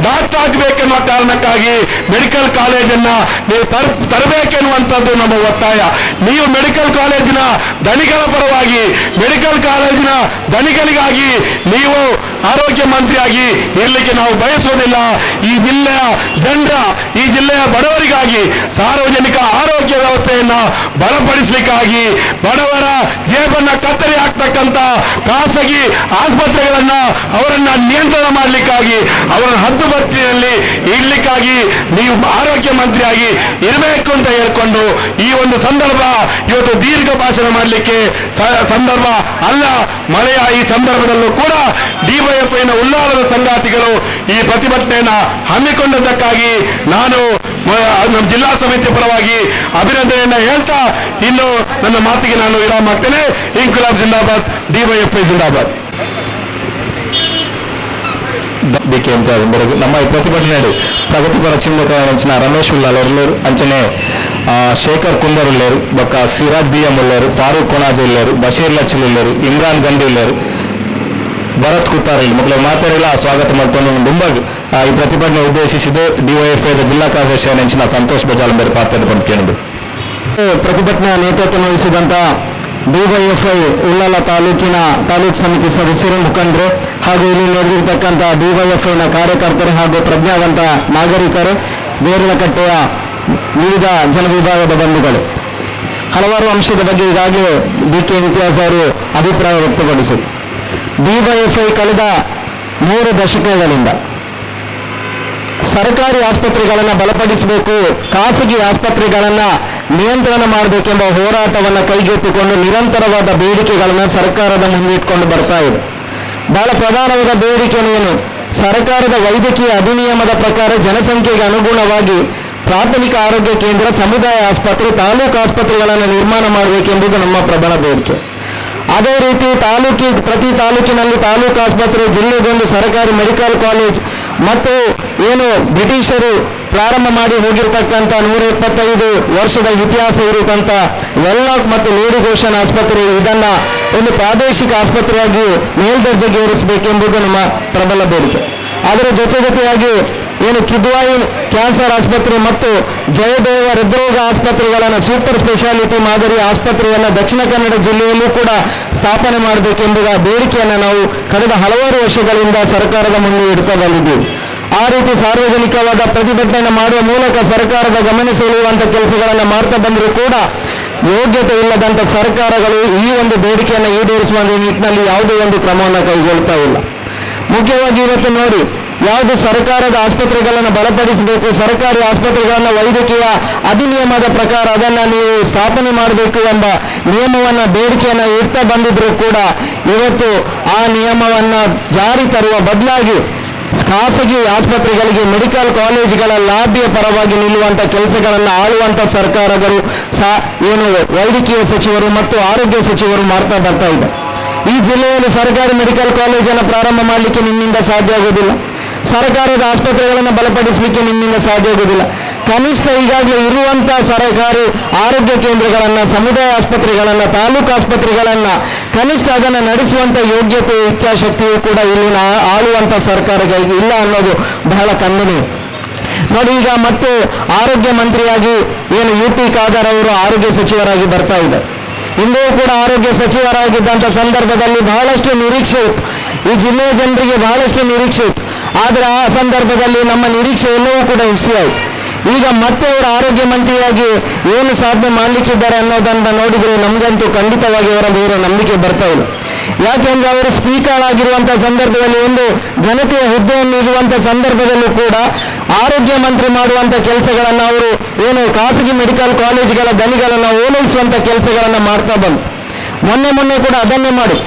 ಡಾಕ್ಟರ್ ಆಗಬೇಕೆನ್ನುವ ಕಾರಣಕ್ಕಾಗಿ ಮೆಡಿಕಲ್ ಕಾಲೇಜನ್ನ ನೀವು ತರಬೇಕೆನ್ನುವಂಥದ್ದು ನಮ್ಮ ಒತ್ತಾಯ. ನೀವು ಮೆಡಿಕಲ್ ಕಾಲೇಜಿನ ಧನಿಗಳ ಪರವಾಗಿ, ಮೆಡಿಕಲ್ ಕಾಲೇಜಿನ ಧನಿಗಳಿಗಾಗಿ ನೀವು ಆರೋಗ್ಯ ಮಂತ್ರಿಯಾಗಿ ಇರಲಿಕ್ಕೆ ನಾವು ಬಯಸುವುದಿಲ್ಲ. ಈ ಜಿಲ್ಲೆಯ ಜನರ, ಈ ಜಿಲ್ಲೆಯ ಬಡವರಿಗಾಗಿ ಸಾರ್ವಜನಿಕ ಆರೋಗ್ಯ ವ್ಯವಸ್ಥೆಯನ್ನ ಬಲಪಡಿಸಲಿಕ್ಕಾಗಿ, ಬಡವರ ಜೇಬನ್ನ ಕತ್ತರಿ ಹಾಕ್ತಕ್ಕಂಥ ಖಾಸಗಿ ಆಸ್ಪತ್ರೆಗಳನ್ನ ಅವರನ್ನ ನಿಯಂತ್ರಣ ಮಾಡಲಿಕ್ಕಾಗಿ, ಅವರ ಹದ್ದುಬತ್ತಿನಲ್ಲಿ ಇಡ್ಲಿಕ್ಕಾಗಿ ನೀವು ಆರೋಗ್ಯ ಮಂತ್ರಿಯಾಗಿ ಇರಬೇಕು ಅಂತ ಹೇಳ್ಕೊಂಡು ಈ ಒಂದು ಸಂದರ್ಭ ಇವತ್ತು ದೀರ್ಘ ಭಾಷಣ ಮಾಡಲಿಕ್ಕೆ ಸಂದರ್ಭ ಅಲ್ಲ. ಮಳೆಯ ಈ ಸಂದರ್ಭದಲ್ಲೂ ಕೂಡ ಡಿವೈಎಫ್ಐನ ಉಳ್ಳಾಲದ ಸಂಗಾತಿಗಳು ಈ ಪ್ರತಿಭಟನೆಯನ್ನ ಹಮ್ಮಿಕೊಂಡದ್ದಕ್ಕಾಗಿ ನಾನು ನಮ್ಮ ಜಿಲ್ಲಾ ಸಮಿತಿ ಪರವಾಗಿ ಅಭಿನಂದನೆಯನ್ನ ಹೇಳ್ತಾ ಇನ್ನು ನನ್ನ ಮಾತಿಗೆ ನಾನು ವಿರಾಮ ಮಾಡ್ತೇನೆ. ಇನ್ಕಲಾಬ್ ಜಿಂದಾಬಾದ್, ಡಿವೈಎಫ್ಐ ಜಿಂದಾಬಾದ್. ನಮ್ಮ ಈ ಪ್ರತಿಭಟನೆ ಪ್ರಗತಿಪರ ಚಿಂತಕ ರಮೇಶ್ ಉಲ್ಲಾಲ್ ಅವರು ಅಂಚನೆ ಶೇಖರ್ ಕುಂದರ್ ಉಳ್ಳೇರು, ಬೊಕ್ಕ ಸಿರಾಜ್ BM ಉಳ್ಳೇರು, ಫಾರೂಕ್ ಕೊಣಾಜ್ ಉಳ್ಳೇರು, ಬಶೀರ್ ಲಚ್ಚಲ್ ಉಳ್ಳೇರು, ಇಮ್ರಾನ್ ಗಂಡಿ ಉಳ್ಳೇರು, ಭರತ್ ಕುತ್ತಾರ್ ಇಲ್ಲಿ ಮಕ್ಕಳು ಮಾತಾಡಿಲ್ಲ ಸ್ವಾಗತ ಮಾಡ್ಕೊಂಡು ದುಂಬಾಗ್ ಈ ಪ್ರತಿಭಟನೆ ಉದ್ದೇಶಿಸಿದ್ದು ಡಿವೈಎಫ್ಐ ಜಿಲ್ಲಾ ಕಾರ್ಯದರ್ಶಿ ನೆಂಚಿನ ಸಂತೋಷ್ ಬಜಾಲ್ ಬೇರೆ ಪಾತ್ರ ಕೇಳಿದ್ರು. ಪ್ರತಿಭಟನಾ ನೇತೃತ್ವ ವಹಿಸಿದಂತ ಡಿವೈಎಫ್ಐ ಉಳ್ಳಾಲ ತಾಲೂಕು ಸಮಿತಿ ಸದಸ್ಯರು, ಮುಖಂಡರು ಹಾಗೂ ಇಲ್ಲಿ ನಡೆದಿರ್ತಕ್ಕಂಥ ಡಿವೈಎಫ್ಐನ ಕಾರ್ಯಕರ್ತರು ಹಾಗೂ ಪ್ರಜ್ಞಾವಂತ ನಾಗರಿಕರು, ಬೇರಲಕಟ್ಟೆಯ ವಿವಿಧ ಜನವಿಭಾಗದ ಬಂಧುಗಳು, ಹಲವಾರು ಅಂಶದ ಬಗ್ಗೆ ಈಗಾಗಲೇ BK ಇಮ್ತಿಯಾಜ್ ಅವರು ಅಭಿಪ್ರಾಯ ವ್ಯಕ್ತಪಡಿಸಿದರು. ಡಿವೈಎಫ್ಐ ಕಳೆದ 3 ದಶಕಗಳಿಂದ ಸರ್ಕಾರಿ ಆಸ್ಪತ್ರೆಗಳನ್ನು ಬಲಪಡಿಸಬೇಕು, ಖಾಸಗಿ ಆಸ್ಪತ್ರೆಗಳನ್ನು ನಿಯಂತ್ರಣ ಮಾಡಬೇಕೆಂಬ ಹೋರಾಟವನ್ನು ಕೈಗೆತ್ತಿಕೊಂಡು ನಿರಂತರವಾದ ಬೇಡಿಕೆಗಳನ್ನು ಸರ್ಕಾರದ ಮುಂದಿಟ್ಕೊಂಡು ಬರ್ತಾ ಇದೆ. ಬಹಳ ಪ್ರಧಾನವಾದ ಬೇಡಿಕೆಯನ್ನು ಸರ್ಕಾರದ ವೈದ್ಯಕೀಯ ಅಧಿನಿಯಮದ ಪ್ರಕಾರ ಜನಸಂಖ್ಯೆಗೆ ಅನುಗುಣವಾಗಿ ಪ್ರಾಥಮಿಕ ಆರೋಗ್ಯ ಕೇಂದ್ರ, ಸಮುದಾಯ ಆಸ್ಪತ್ರೆ, ತಾಲೂಕು ಆಸ್ಪತ್ರೆಗಳನ್ನು ನಿರ್ಮಾಣ ಮಾಡಬೇಕೆಂಬುದು ನಮ್ಮ ಪ್ರಬಲ ಬೇಡಿಕೆ. ಅದೇ ರೀತಿ ಪ್ರತಿ ತಾಲೂಕಿನಲ್ಲಿ ತಾಲೂಕು ಆಸ್ಪತ್ರೆ, ಜಿಲ್ಲೆಗೊಂದು ಸರ್ಕಾರಿ ಮೆಡಿಕಲ್ ಕಾಲೇಜ್ ಮತ್ತು ಏನು ಬ್ರಿಟಿಷರು ಪ್ರಾರಂಭ ಮಾಡಿ ಹೋಗಿರ್ತಕ್ಕಂಥ 125 ವರ್ಷದ ಇತಿಹಾಸ ಇರತಕ್ಕಂಥ ವೆಲ್ಲಾಕ್ ಮತ್ತು ಲೇಡಿ ಗೋಶನ್ ಆಸ್ಪತ್ರೆ, ಇದನ್ನ ಒಂದು ಪ್ರಾದೇಶಿಕ ಆಸ್ಪತ್ರೆಯಾಗಿ ಮೇಲ್ದರ್ಜೆಗೆ ಏರಿಸಬೇಕೆಂಬುದು ನಮ್ಮ ಪ್ರಬಲ ಬೇಡಿಕೆ. ಅದರ ಜೊತೆಯಾಗಿ ಏನು ಕಿದ್ವಾಯಿ ಕ್ಯಾನ್ಸರ್ ಆಸ್ಪತ್ರೆ ಮತ್ತು ಜಯದೇವ ಹೃದ್ರೋಗ ಆಸ್ಪತ್ರೆಗಳನ್ನು ಸೂಪರ್ ಸ್ಪೆಷಾಲಿಟಿ ಮಾದರಿ ಆಸ್ಪತ್ರೆಯನ್ನು ದಕ್ಷಿಣ ಕನ್ನಡ ಜಿಲ್ಲೆಯಲ್ಲೂ ಕೂಡ ಸ್ಥಾಪನೆ ಮಾಡಬೇಕೆಂಬುದ ಬೇಡಿಕೆಯನ್ನು ನಾವು ಕಳೆದ ಹಲವಾರು ವರ್ಷಗಳಿಂದ ಸರ್ಕಾರದ ಮುಂದೆ ಇಡ್ತಾ ಬಂದಿದ್ದೀವಿ. ಆ ರೀತಿ ಸಾರ್ವಜನಿಕವಾದ ಪ್ರತಿಭಟನೆಯನ್ನು ಮಾಡುವ ಮೂಲಕ ಸರ್ಕಾರದ ಗಮನ ಸೆಳೆಯುವಂಥ ಕೆಲಸಗಳನ್ನು ಮಾಡ್ತಾ ಬಂದರೂ ಕೂಡ ಯೋಗ್ಯತೆ ಇಲ್ಲದಂಥ ಸರ್ಕಾರಗಳು ಈ ಒಂದು ಬೇಡಿಕೆಯನ್ನು ಈಡೇರಿಸುವ ನಿಟ್ಟಿನಲ್ಲಿ ಯಾವುದೇ ಒಂದು ಕ್ರಮವನ್ನು ಕೈಗೊಳ್ತಾ ಇಲ್ಲ. ಮುಖ್ಯವಾಗಿ ಇವತ್ತು ನೋಡಿ, ಯಾವುದು ಸರ್ಕಾರದ ಆಸ್ಪತ್ರೆಗಳನ್ನು ಬಲಪಡಿಸಬೇಕು, ಸರ್ಕಾರಿ ಆಸ್ಪತ್ರೆಗಳನ್ನು ವೈದ್ಯಕೀಯ ಅಧಿನಿಯಮದ ಪ್ರಕಾರ ಅದನ್ನು ನೀವು ಸ್ಥಾಪನೆ ಮಾಡಬೇಕು ಎಂಬ ನಿಯಮವನ್ನು ಬೇಡಿಕೆಯನ್ನು ಇಡ್ತಾ ಬಂದಿದ್ರು ಕೂಡ ಇವತ್ತು ಆ ನಿಯಮವನ್ನು ಜಾರಿ ತರುವ ಬದಲಾಗಿ ಖಾಸಗಿ ಆಸ್ಪತ್ರೆಗಳಿಗೆ, ಮೆಡಿಕಲ್ ಕಾಲೇಜುಗಳ ಲಾಭಿಯ ಪರವಾಗಿ ನಿಲ್ಲುವಂಥ ಕೆಲಸಗಳನ್ನು ಆಳುವಂಥ ಸರ್ಕಾರಗಳು ಏನು ವೈದ್ಯಕೀಯ ಸಚಿವರು ಮತ್ತು ಆರೋಗ್ಯ ಸಚಿವರು ಮಾಡ್ತಾ ಬರ್ತಾ ಇದೆ. ಈ ಜಿಲ್ಲೆಯಲ್ಲಿ ಸರ್ಕಾರಿ ಮೆಡಿಕಲ್ ಕಾಲೇಜನ್ನು ಪ್ರಾರಂಭ ಮಾಡಲಿಕ್ಕೆ ನಿಮ್ಮಿಂದ ಸಾಧ್ಯ ಆಗೋದಿಲ್ಲ, ಸರ್ಕಾರದ ಆಸ್ಪತ್ರೆಗಳನ್ನು ಬಲಪಡಿಸಲಿಕ್ಕೆ ನಿಮ್ಮಿಂದ ಸಾಧ್ಯ ಆಗೋದಿಲ್ಲ. ಕನಿಷ್ಠ ಈಗಾಗಲೇ ಇರುವಂಥ ಸರ್ಕಾರಿ ಆರೋಗ್ಯ ಕೇಂದ್ರಗಳನ್ನು, ಸಮುದಾಯ ಆಸ್ಪತ್ರೆಗಳನ್ನು, ತಾಲೂಕು ಆಸ್ಪತ್ರೆಗಳನ್ನು ಕನಿಷ್ಠ ಅದನ್ನು ನಡೆಸುವಂಥ ಯೋಗ್ಯತೆ, ಇಚ್ಛಾಶಕ್ತಿಯು ಕೂಡ ಇಲ್ಲಿನ ಆಳುವಂಥ ಸರ್ಕಾರಗಳಿಗೆ ಇಲ್ಲ ಅನ್ನೋದು ಬಹಳ ಖಂಡನೀಯ. ನೋಡಿ, ಈಗ ಮತ್ತೆ ಆರೋಗ್ಯ ಮಂತ್ರಿಯಾಗಿ ಏನು UT ಖಾದರ್ ಅವರು ಆರೋಗ್ಯ ಸಚಿವರಾಗಿ ಬರ್ತಾ ಇದ್ದಾರೆ. ಹಿಂದೂ ಕೂಡ ಆರೋಗ್ಯ ಸಚಿವರಾಗಿದ್ದಂಥ ಸಂದರ್ಭದಲ್ಲಿ ಬಹಳಷ್ಟು ನಿರೀಕ್ಷೆ ಇತ್ತು, ಈ ಜಿಲ್ಲೆಯ ಜನರಿಗೆ ಬಹಳಷ್ಟು ನಿರೀಕ್ಷೆ ಇತ್ತು. ಆದರೆ ಆ ಸಂದರ್ಭದಲ್ಲಿ ನಮ್ಮ ನಿರೀಕ್ಷೆ ಎಲ್ಲವೂ ಕೂಡ ಹುಸಿಯಾಯಿತು. ಈಗ ಮತ್ತೆ ಅವರು ಆರೋಗ್ಯ ಮಂತ್ರಿಯಾಗಿ ಏನು ಸಾಧನೆ ಮಾಡಲಿಕ್ಕಿದ್ದಾರೆ ಅನ್ನೋದನ್ನು ನೋಡಿದರೆ ನಮಗಂತೂ ಖಂಡಿತವಾಗಿ ಅವರ ಬೇರೆ ನಂಬಿಕೆ ಬರ್ತಾ ಇಲ್ಲ. ಯಾಕೆಂದ್ರೆ ಅವರು ಸ್ಪೀಕರ್ ಆಗಿರುವಂಥ ಸಂದರ್ಭದಲ್ಲಿ, ಒಂದು ಘನತೆಯ ಹುದ್ದೆಯನ್ನು ಇರುವಂಥ ಸಂದರ್ಭದಲ್ಲೂ ಕೂಡ ಆರೋಗ್ಯ ಮಂತ್ರಿ ಮಾಡುವಂಥ ಕೆಲಸಗಳನ್ನು ಅವರು ಏನು ಖಾಸಗಿ ಮೆಡಿಕಲ್ ಕಾಲೇಜುಗಳ ದನಿಗಳನ್ನು ಓಲೈಸುವಂಥ ಕೆಲಸಗಳನ್ನು ಮಾಡ್ತಾ ಬಂದು ಮೊನ್ನೆ ಕೂಡ ಅದನ್ನೇ ಮಾಡಿ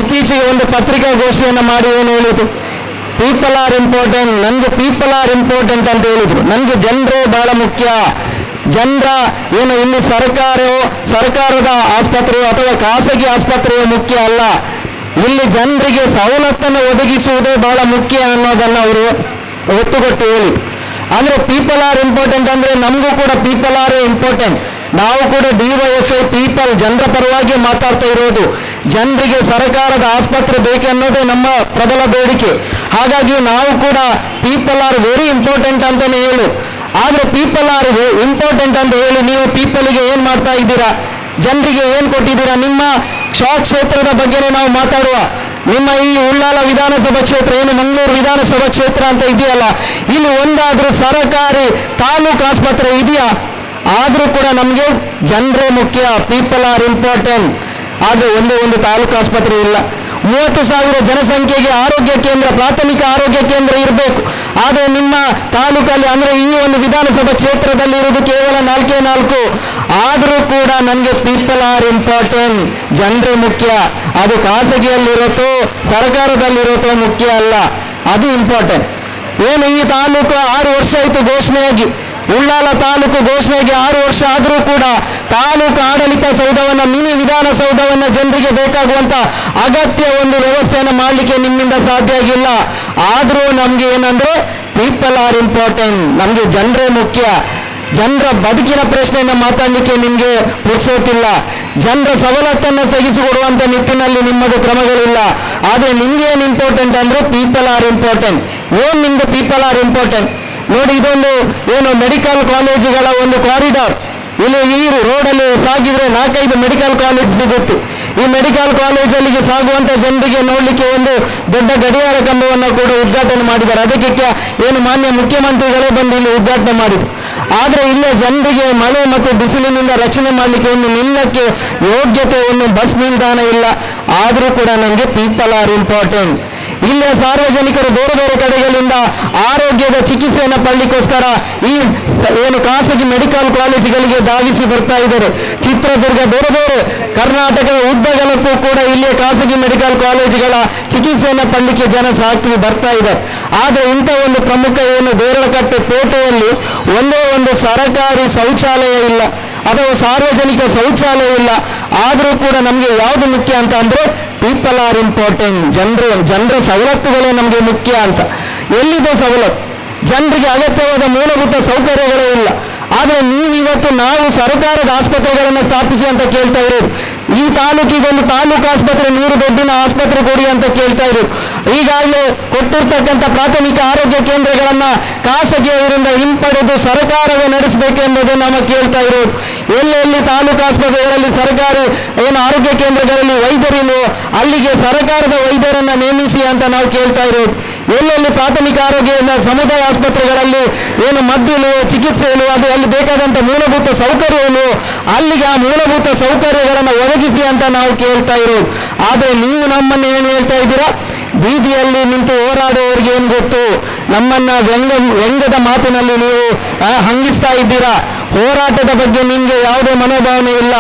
ಇತ್ತೀಚೆಗೆ ಒಂದು ಪತ್ರಿಕಾಗೋಷ್ಠಿಯನ್ನು ಮಾಡಿ ಏನು ಹೇಳಿತು, ಪೀಪಲ್ ಆರ್ ಇಂಪಾರ್ಟೆಂಟ್, ನನಗೆ ಪೀಪಲ್ ಆರ್ ಇಂಪಾರ್ಟೆಂಟ್ ಅಂತ ಹೇಳಿದ್ರು. ನನಗೆ ಜನರೇ ಬಹಳ ಮುಖ್ಯ, ಜನರ ಏನು ಇಲ್ಲಿ ಸರ್ಕಾರದ ಆಸ್ಪತ್ರೆಯೋ ಅಥವಾ ಖಾಸಗಿ ಆಸ್ಪತ್ರೆಯೋ ಮುಖ್ಯ ಅಲ್ಲ, ಇಲ್ಲಿ ಜನರಿಗೆ ಸವಲತ್ತನ್ನು ಒದಗಿಸುವುದೇ ಬಹಳ ಮುಖ್ಯ ಅನ್ನೋದನ್ನು ಅವರು ಒತ್ತುಕೊಟ್ಟು ಹೇಳಿದ್ರು. ಅಂದರೆ ಪೀಪಲ್ ಆರ್ ಇಂಪಾರ್ಟೆಂಟ್ ಅಂದರೆ ನಮಗೂ ಕೂಡ ಪೀಪಲ್ ಆರ್ ಇಂಪಾರ್ಟೆಂಟ್. ನಾವು ಕೂಡ DYFI ಪೀಪಲ್, ಜನರ ಪರವಾಗಿ ಮಾತಾಡ್ತಾ ಇರೋದು. ಜನರಿಗೆ ಸರ್ಕಾರದ ಆಸ್ಪತ್ರೆ ಬೇಕೆನ್ನೋದೇ ನಮ್ಮ ಪ್ರಬಲ ಬೇಡಿಕೆ. ಹಾಗಾಗಿ ನಾವು ಕೂಡ ಪೀಪಲ್ ಆರ್ ವೆರಿ ಇಂಪಾರ್ಟೆಂಟ್ ಅಂತಲೇ ಹೇಳು. ಆದರೆ ಪೀಪಲ್ ಆರ್ ಇಂಪಾರ್ಟೆಂಟ್ ಅಂತ ಹೇಳಿ ನೀವು ಪೀಪಲ್ಗೆ ಏನು ಮಾಡ್ತಾ ಇದ್ದೀರಾ, ಜನರಿಗೆ ಏನು ಕೊಟ್ಟಿದ್ದೀರಾ? ನಿಮ್ಮ ಕ್ಷೇತ್ರದ ಬಗ್ಗೆನೇ ನಾವು ಮಾತಾಡುವ. ನಿಮ್ಮ ಈ ಉಳ್ಳಾಲ ವಿಧಾನಸಭಾ ಕ್ಷೇತ್ರ, ಏನು ಮಂಗಳೂರು ವಿಧಾನಸಭಾ ಕ್ಷೇತ್ರ ಅಂತ ಇದೆಯಲ್ಲ, ಇಲ್ಲಿ ಒಂದಾದರೂ ಸರ್ಕಾರಿ ತಾಲೂಕು ಆಸ್ಪತ್ರೆ ಇದೆಯಾ? ಆದರೂ ಕೂಡ ನಮಗೆ ಜನರೇ ಮುಖ್ಯ, ಪೀಪಲ್ ಆರ್ ಇಂಪಾರ್ಟೆಂಟ್. ಆದರೆ ಒಂದು ತಾಲೂಕು ಆಸ್ಪತ್ರೆ ಇಲ್ಲ. 30,000 ಜನಸಂಖ್ಯೆಗೆ ಆರೋಗ್ಯ ಕೇಂದ್ರ, ಪ್ರಾಥಮಿಕ ಆರೋಗ್ಯ ಕೇಂದ್ರ ಇರಬೇಕು. ಆದರೆ ನಿಮ್ಮ ತಾಲೂಕಲ್ಲಿ, ಅಂದರೆ ಈ ಒಂದು ವಿಧಾನಸಭಾ ಕ್ಷೇತ್ರದಲ್ಲಿ ಇರುವುದು ಕೇವಲ 4. ಆದರೂ ಕೂಡ ನನಗೆ ಪೀಪಲ್ ಆರ್ ಇಂಪಾರ್ಟೆಂಟ್, ಜನರೇ ಮುಖ್ಯ. ಅದು ಖಾಸಗಿಯಲ್ಲಿರುತ್ತೋ ಸರ್ಕಾರದಲ್ಲಿರುತ್ತೋ ಮುಖ್ಯ ಅಲ್ಲ, ಅದು ಇಂಪಾರ್ಟೆಂಟ್. ಏನು ಈ ತಾಲೂಕು 6 ವರ್ಷ ಆಯಿತು ಘೋಷಣೆಯಾಗಿ, ಉಳ್ಳಾಲ ತಾಲೂಕು ಘೋಷಣೆಗೆ 6 ವರ್ಷ ಆದರೂ ಕೂಡ ತಾಲೂಕು ಆಡಳಿತ ಸೌಧವನ್ನು, ಮಿನಿ ವಿಧಾನಸೌಧವನ್ನು ಜನರಿಗೆ ಬೇಕಾಗುವಂಥ ಅಗತ್ಯ ಒಂದು ವ್ಯವಸ್ಥೆಯನ್ನು ಮಾಡಲಿಕ್ಕೆ ನಿಮ್ಮಿಂದ ಸಾಧ್ಯ ಆಗಿಲ್ಲ. ಆದರೂ ನಮಗೆ ಏನಂದರೆ ಪೀಪಲ್ ಆರ್ ಇಂಪಾರ್ಟೆಂಟ್, ನಮಗೆ ಜನರೇ ಮುಖ್ಯ. ಜನರ ಬದುಕಿನ ಪ್ರಶ್ನೆಯನ್ನು ಮಾತಾಡಲಿಕ್ಕೆ ನಿಮಗೆ ಪುರ್ಸೋತಿಲ್ಲ. ಜನರ ಸವಲತ್ತನ್ನು ತೆಗೆಸಿಕೊಡುವಂಥ ನಿಟ್ಟಿನಲ್ಲಿ ನಿಮ್ಮದು ಕ್ರಮಗಳಿಲ್ಲ. ಆದರೆ ನಿಮ್ಗೆ ಏನು ಇಂಪಾರ್ಟೆಂಟ್ ಅಂದರೆ ಪೀಪಲ್ ಆರ್ ಇಂಪಾರ್ಟೆಂಟ್. ಏನು ನಿಮ್ದು ಪೀಪಲ್ ಆರ್ ಇಂಪಾರ್ಟೆಂಟ್? ನೋಡಿ, ಇದೊಂದು ಏನು ಮೆಡಿಕಲ್ ಕಾಲೇಜುಗಳ ಒಂದು ಕಾರಿಡಾರ್, ಇಲ್ಲಿ ಈ ರೋಡಲ್ಲಿ ಸಾಗಿದ್ರೆ 4-5 ಮೆಡಿಕಲ್ ಕಾಲೇಜ್ ಸಿಗುತ್ತೆ. ಈ ಮೆಡಿಕಲ್ ಕಾಲೇಜಲ್ಲಿಗೆ ಸಾಗುವಂಥ ಜನರಿಗೆ ನೋಡಲಿಕ್ಕೆ ಒಂದು ದೊಡ್ಡ ಗಡಿಯಾರ ಕಂಬವನ್ನು ಕೂಡ ಉದ್ಘಾಟನೆ ಮಾಡಿದ್ದಾರೆ. ಅದಕ್ಕೆ ಏನು ಮಾನ್ಯ ಮುಖ್ಯಮಂತ್ರಿಗಳೇ ಬಂದು ಇಲ್ಲಿ ಉದ್ಘಾಟನೆ ಮಾಡಿದರು. ಆದರೆ ಇಲ್ಲೇ ಜನರಿಗೆ ಮಳೆ ಮತ್ತು ಬಿಸಿಲಿನಿಂದ ರಕ್ಷಣೆ ಮಾಡಲಿಕ್ಕೆ ಒಂದು ನಿಲ್ಲಕ್ಕೆ ಯೋಗ್ಯತೆ, ಒಂದು ಬಸ್ ನಿಲ್ದಾಣ ಇಲ್ಲ. ಆದರೂ ಕೂಡ ನಮಗೆ ಪೀಪಲ್ ಆರ್ ಇಂಪಾರ್ಟೆಂಟ್. ಇಲ್ಲೇ ಸಾರ್ವಜನಿಕರು ಬೇರೆ ಕಡೆಗಳಿಂದ ಆರೋಗ್ಯದ ಚಿಕಿತ್ಸೆಯನ್ನು ಪಡಲಿಕ್ಕೋಸ್ಕರ ಈ ಏನು ಖಾಸಗಿ ಮೆಡಿಕಲ್ ಕಾಲೇಜುಗಳಿಗೆ ಧಾವಿಸಿ ಬರ್ತಾ ಇದ್ದಾರೆ. ಚಿತ್ರದುರ್ಗ, ಬೇರೆ ಕರ್ನಾಟಕದ ಉದ್ದಗಲಕ್ಕೂ ಕೂಡ ಇಲ್ಲೇ ಖಾಸಗಿ ಮೆಡಿಕಲ್ ಕಾಲೇಜುಗಳ ಚಿಕಿತ್ಸೆಯನ್ನು ಪಡಲಿಕ್ಕೆ ಜನ ಸಾಕಿ ಬರ್ತಾ ಇದ್ದಾರೆ. ಆದರೆ ಇಂಥ ಒಂದು ಪ್ರಮುಖ ಏನು ದೇರಳಕಟ್ಟೆ ಪೇಟೆಯಲ್ಲಿ ಒಂದೇ ಒಂದು ಸರ್ಕಾರಿ ಶೌಚಾಲಯ ಇಲ್ಲ ಅಥವಾ ಸಾರ್ವಜನಿಕ ಶೌಚಾಲಯ ಇಲ್ಲ. ಆದರೂ ಕೂಡ ನಮಗೆ ಯಾವುದು ಮುಖ್ಯ ಅಂತ ಅಂದರೆ ಪೀಪಲ್ ಆರ್ ಇಂಪಾರ್ಟೆಂಟ್, ಜನರ ಸವಲತ್ತುಗಳೇ ನಮಗೆ ಮುಖ್ಯ ಅಂತ. ಎಲ್ಲಿದೆ ಸವಲತ್ತು? ಜನರಿಗೆ ಅಗತ್ಯವಾದ ಮೂಲಭೂತ ಸೌಕರ್ಯಗಳೇ ಇಲ್ಲ. ಆದರೆ ನೀವಿವತ್ತು ನಾವು ಸರ್ಕಾರದ ಆಸ್ಪತ್ರೆಗಳನ್ನು ಸ್ಥಾಪಿಸಿ ಅಂತ ಕೇಳ್ತಾ ಇರೋದು. ಈ ತಾಲೂಕಿಗೊಂದು ತಾಲೂಕು ಆಸ್ಪತ್ರೆ, 100 ಬೆಡ್ಡಿನ ಆಸ್ಪತ್ರೆ ಕೊಡಿ ಅಂತ ಕೇಳ್ತಾ ಇರೋದು. ಈಗಾಗಲೇ ಕೊಟ್ಟಿರ್ತಕ್ಕಂಥ ಪ್ರಾಥಮಿಕ ಆರೋಗ್ಯ ಕೇಂದ್ರಗಳನ್ನು ಖಾಸಗಿಯವರಿಂದ ಹಿಂಪಡೆದು ಸರ್ಕಾರವೇ ನಡೆಸಬೇಕೆಂಬುದು ನಾವು ಕೇಳ್ತಾ ಇರೋದು. ಎಲ್ಲೆಲ್ಲಿ ತಾಲೂಕು ಆಸ್ಪತ್ರೆಗಳಲ್ಲಿ ಸರ್ಕಾರಿ ಏನು ಆರೋಗ್ಯ ಕೇಂದ್ರಗಳಲ್ಲಿ ವೈದ್ಯರಿಲ್ವೋ ಅಲ್ಲಿಗೆ ಸರ್ಕಾರದ ವೈದ್ಯರನ್ನು ನೇಮಿಸಿ ಅಂತ ನಾವು ಕೇಳ್ತಾ ಇರೋದು. ಎಲ್ಲೆಲ್ಲಿ ಪ್ರಾಥಮಿಕ ಆರೋಗ್ಯ ಸಮುದಾಯ ಆಸ್ಪತ್ರೆಗಳಲ್ಲಿ ಏನು ಮದ್ದಿಲ್ವೋ, ಚಿಕಿತ್ಸೆ ಇಲ್ವೋ, ಅದು ಅಲ್ಲಿ ಬೇಕಾದಂಥ ಮೂಲಭೂತ ಸೌಕರ್ಯ ಇಲ್ವೋ ಅಲ್ಲಿಗೆ ಆ ಮೂಲಭೂತ ಸೌಕರ್ಯಗಳನ್ನು ಒದಗಿಸಿ ಅಂತ ನಾವು ಕೇಳ್ತಾ ಇರೋದು. ಆದರೆ ನೀವು ನಮ್ಮನ್ನು ಏನು ಹೇಳ್ತಾ ಇದ್ದೀರಾ? ಬೀದಿಯಲ್ಲಿ ನಿಂತು ಹೋರಾಡುವವರಿಗೆ ಏನು ಗೊತ್ತು? ನಮ್ಮನ್ನ ವ್ಯಂಗ್ಯದ ಮಾತಿನಲ್ಲಿ ನೀವು ಹಂಗಿಸ್ತಾ ಇದ್ದೀರಾ. ಹೋರಾಟದ ಬಗ್ಗೆ ನಿಮಗೆ ಯಾವುದೇ ಮನೋಭಾವನೆ ಇಲ್ಲ.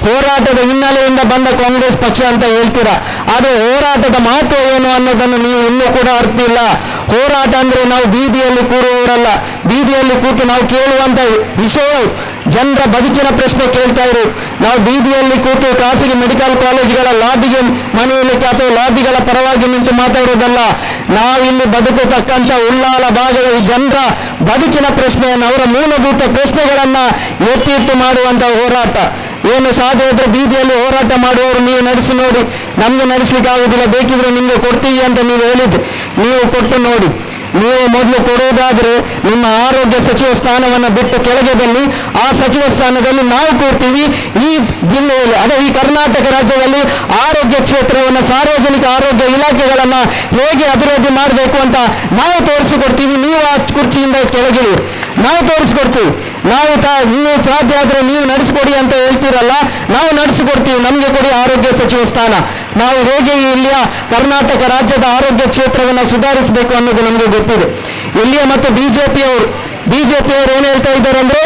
ಹೋರಾಟದ ಹಿನ್ನೆಲೆಯಿಂದ ಬಂದ ಕಾಂಗ್ರೆಸ್ ಪಕ್ಷ ಅಂತ ಹೇಳ್ತೀರಾ. ಆದರೆ ಹೋರಾಟದ ಮಹತ್ವ ಏನು ಅನ್ನೋದನ್ನು ನೀವು ಇನ್ನೂ ಕೂಡ ಅರ್ತಿಲ್ಲ. ಹೋರಾಟ ಅಂದ್ರೆ ನಾವು ಬೀದಿಯಲ್ಲಿ ಕೂರುವವರಲ್ಲ. ಬೀದಿಯಲ್ಲಿ ಕೂತು ನಾವು ಕೇಳುವಂತ ವಿಷಯ ಜನರ ಬದುಕಿನ ಪ್ರಶ್ನೆ ಕೇಳ್ತಾ ಇರು. ನಾವು ಬೀದಿಯಲ್ಲಿ ಕೂತು ಖಾಸಗಿ ಮೆಡಿಕಲ್ ಕಾಲೇಜುಗಳ ಲಾಬಿಗೆ ಮನೆಯಲಿಕ್ಕೆ ಅಥವಾ ಲಾಬಿಗಳ ಪರವಾಗಿ ನಿಂತು ಮಾತಾಡೋದಲ್ಲ. ನಾವಿಲ್ಲಿ ಬದುಕತಕ್ಕಂಥ ಉಳ್ಳಾಲ ಭಾಗದ ಜನರ ಬದುಕಿನ ಪ್ರಶ್ನೆಯನ್ನು, ಅವರ ಮೂಲಭೂತ ಪ್ರಶ್ನೆಗಳನ್ನ ಎತ್ತಿಟ್ಟು ಮಾಡುವಂತ ಹೋರಾಟ. ಏನು ಸಾಧ್ಯ ಇದ್ರೆ ಬೀದಿಯಲ್ಲಿ ಹೋರಾಟ ಮಾಡುವವರು ನೀವು ನಡೆಸಿ ನೋಡಿ. ನಮ್ಗೆ ನಡೆಸಲಿಕ್ಕೆ ಆಗುದಿಲ್ಲ, ಬೇಕಿದ್ರೆ ನಿಮ್ಗೆ ಕೊಡ್ತೀವಿ ಅಂತ ನೀವು ಹೇಳಿದ್ದು, ನೀವು ಕೊಟ್ಟು ನೋಡಿ. ನೀವು ಮೊದಲು ಕೊಡುವುದಾದ್ರೆ ನಿಮ್ಮ ಆರೋಗ್ಯ ಸಚಿವ ಸ್ಥಾನವನ್ನು ಬಿಟ್ಟು ಕೆಳಗೆ ಬನ್ನಿ. ಆ ಸಚಿವ ಸ್ಥಾನದಲ್ಲಿ ನಾವು ಕೊಡ್ತೀವಿ. ಈ ಜಿಲ್ಲೆಯಲ್ಲಿ ಅದೇ ಈ ಕರ್ನಾಟಕ ರಾಜ್ಯದಲ್ಲಿ ಆರೋಗ್ಯ ಕ್ಷೇತ್ರವನ್ನು, ಸಾರ್ವಜನಿಕ ಆರೋಗ್ಯ ಇಲಾಖೆಗಳನ್ನ ಹೇಗೆ ಅಭಿವೃದ್ಧಿ ಮಾಡಬೇಕು ಅಂತ ನಾವು ತೋರಿಸಿಕೊಡ್ತೀವಿ. ನೀವು ಆ ಕುರ್ಚಿಯಿಂದ ಕೆಳಗೆ ನಾವು ತೋರಿಸ್ಕೊಡ್ತೀವಿ. ನೀವು ಸಾಧ್ಯ ಆದರೆ ನೀವು ನಡೆಸಿಕೊಡಿ ಅಂತ ಹೇಳ್ತೀರಲ್ಲ, ನಾವು ನಡೆಸಿಕೊಡ್ತೀವಿ. ನಮಗೆ ಕೊಡಿ ಆರೋಗ್ಯ ಸಚಿವ ಸ್ಥಾನ. ನಾವು ಹೇಗೆ ಇಲ್ಲಿಯ ಕರ್ನಾಟಕ ರಾಜ್ಯದ ಆರೋಗ್ಯ ಕ್ಷೇತ್ರವನ್ನು ಸುಧಾರಿಸಬೇಕು ಅನ್ನೋದು ನಮಗೆ ಗೊತ್ತಿದೆ. ಇಲ್ಲಿಯ ಮತ್ತು ಬಿಜೆಪಿಯವರು ಏನು ಹೇಳ್ತಾ ಇದ್ದಾರೆ ಅಂದ್ರೆ,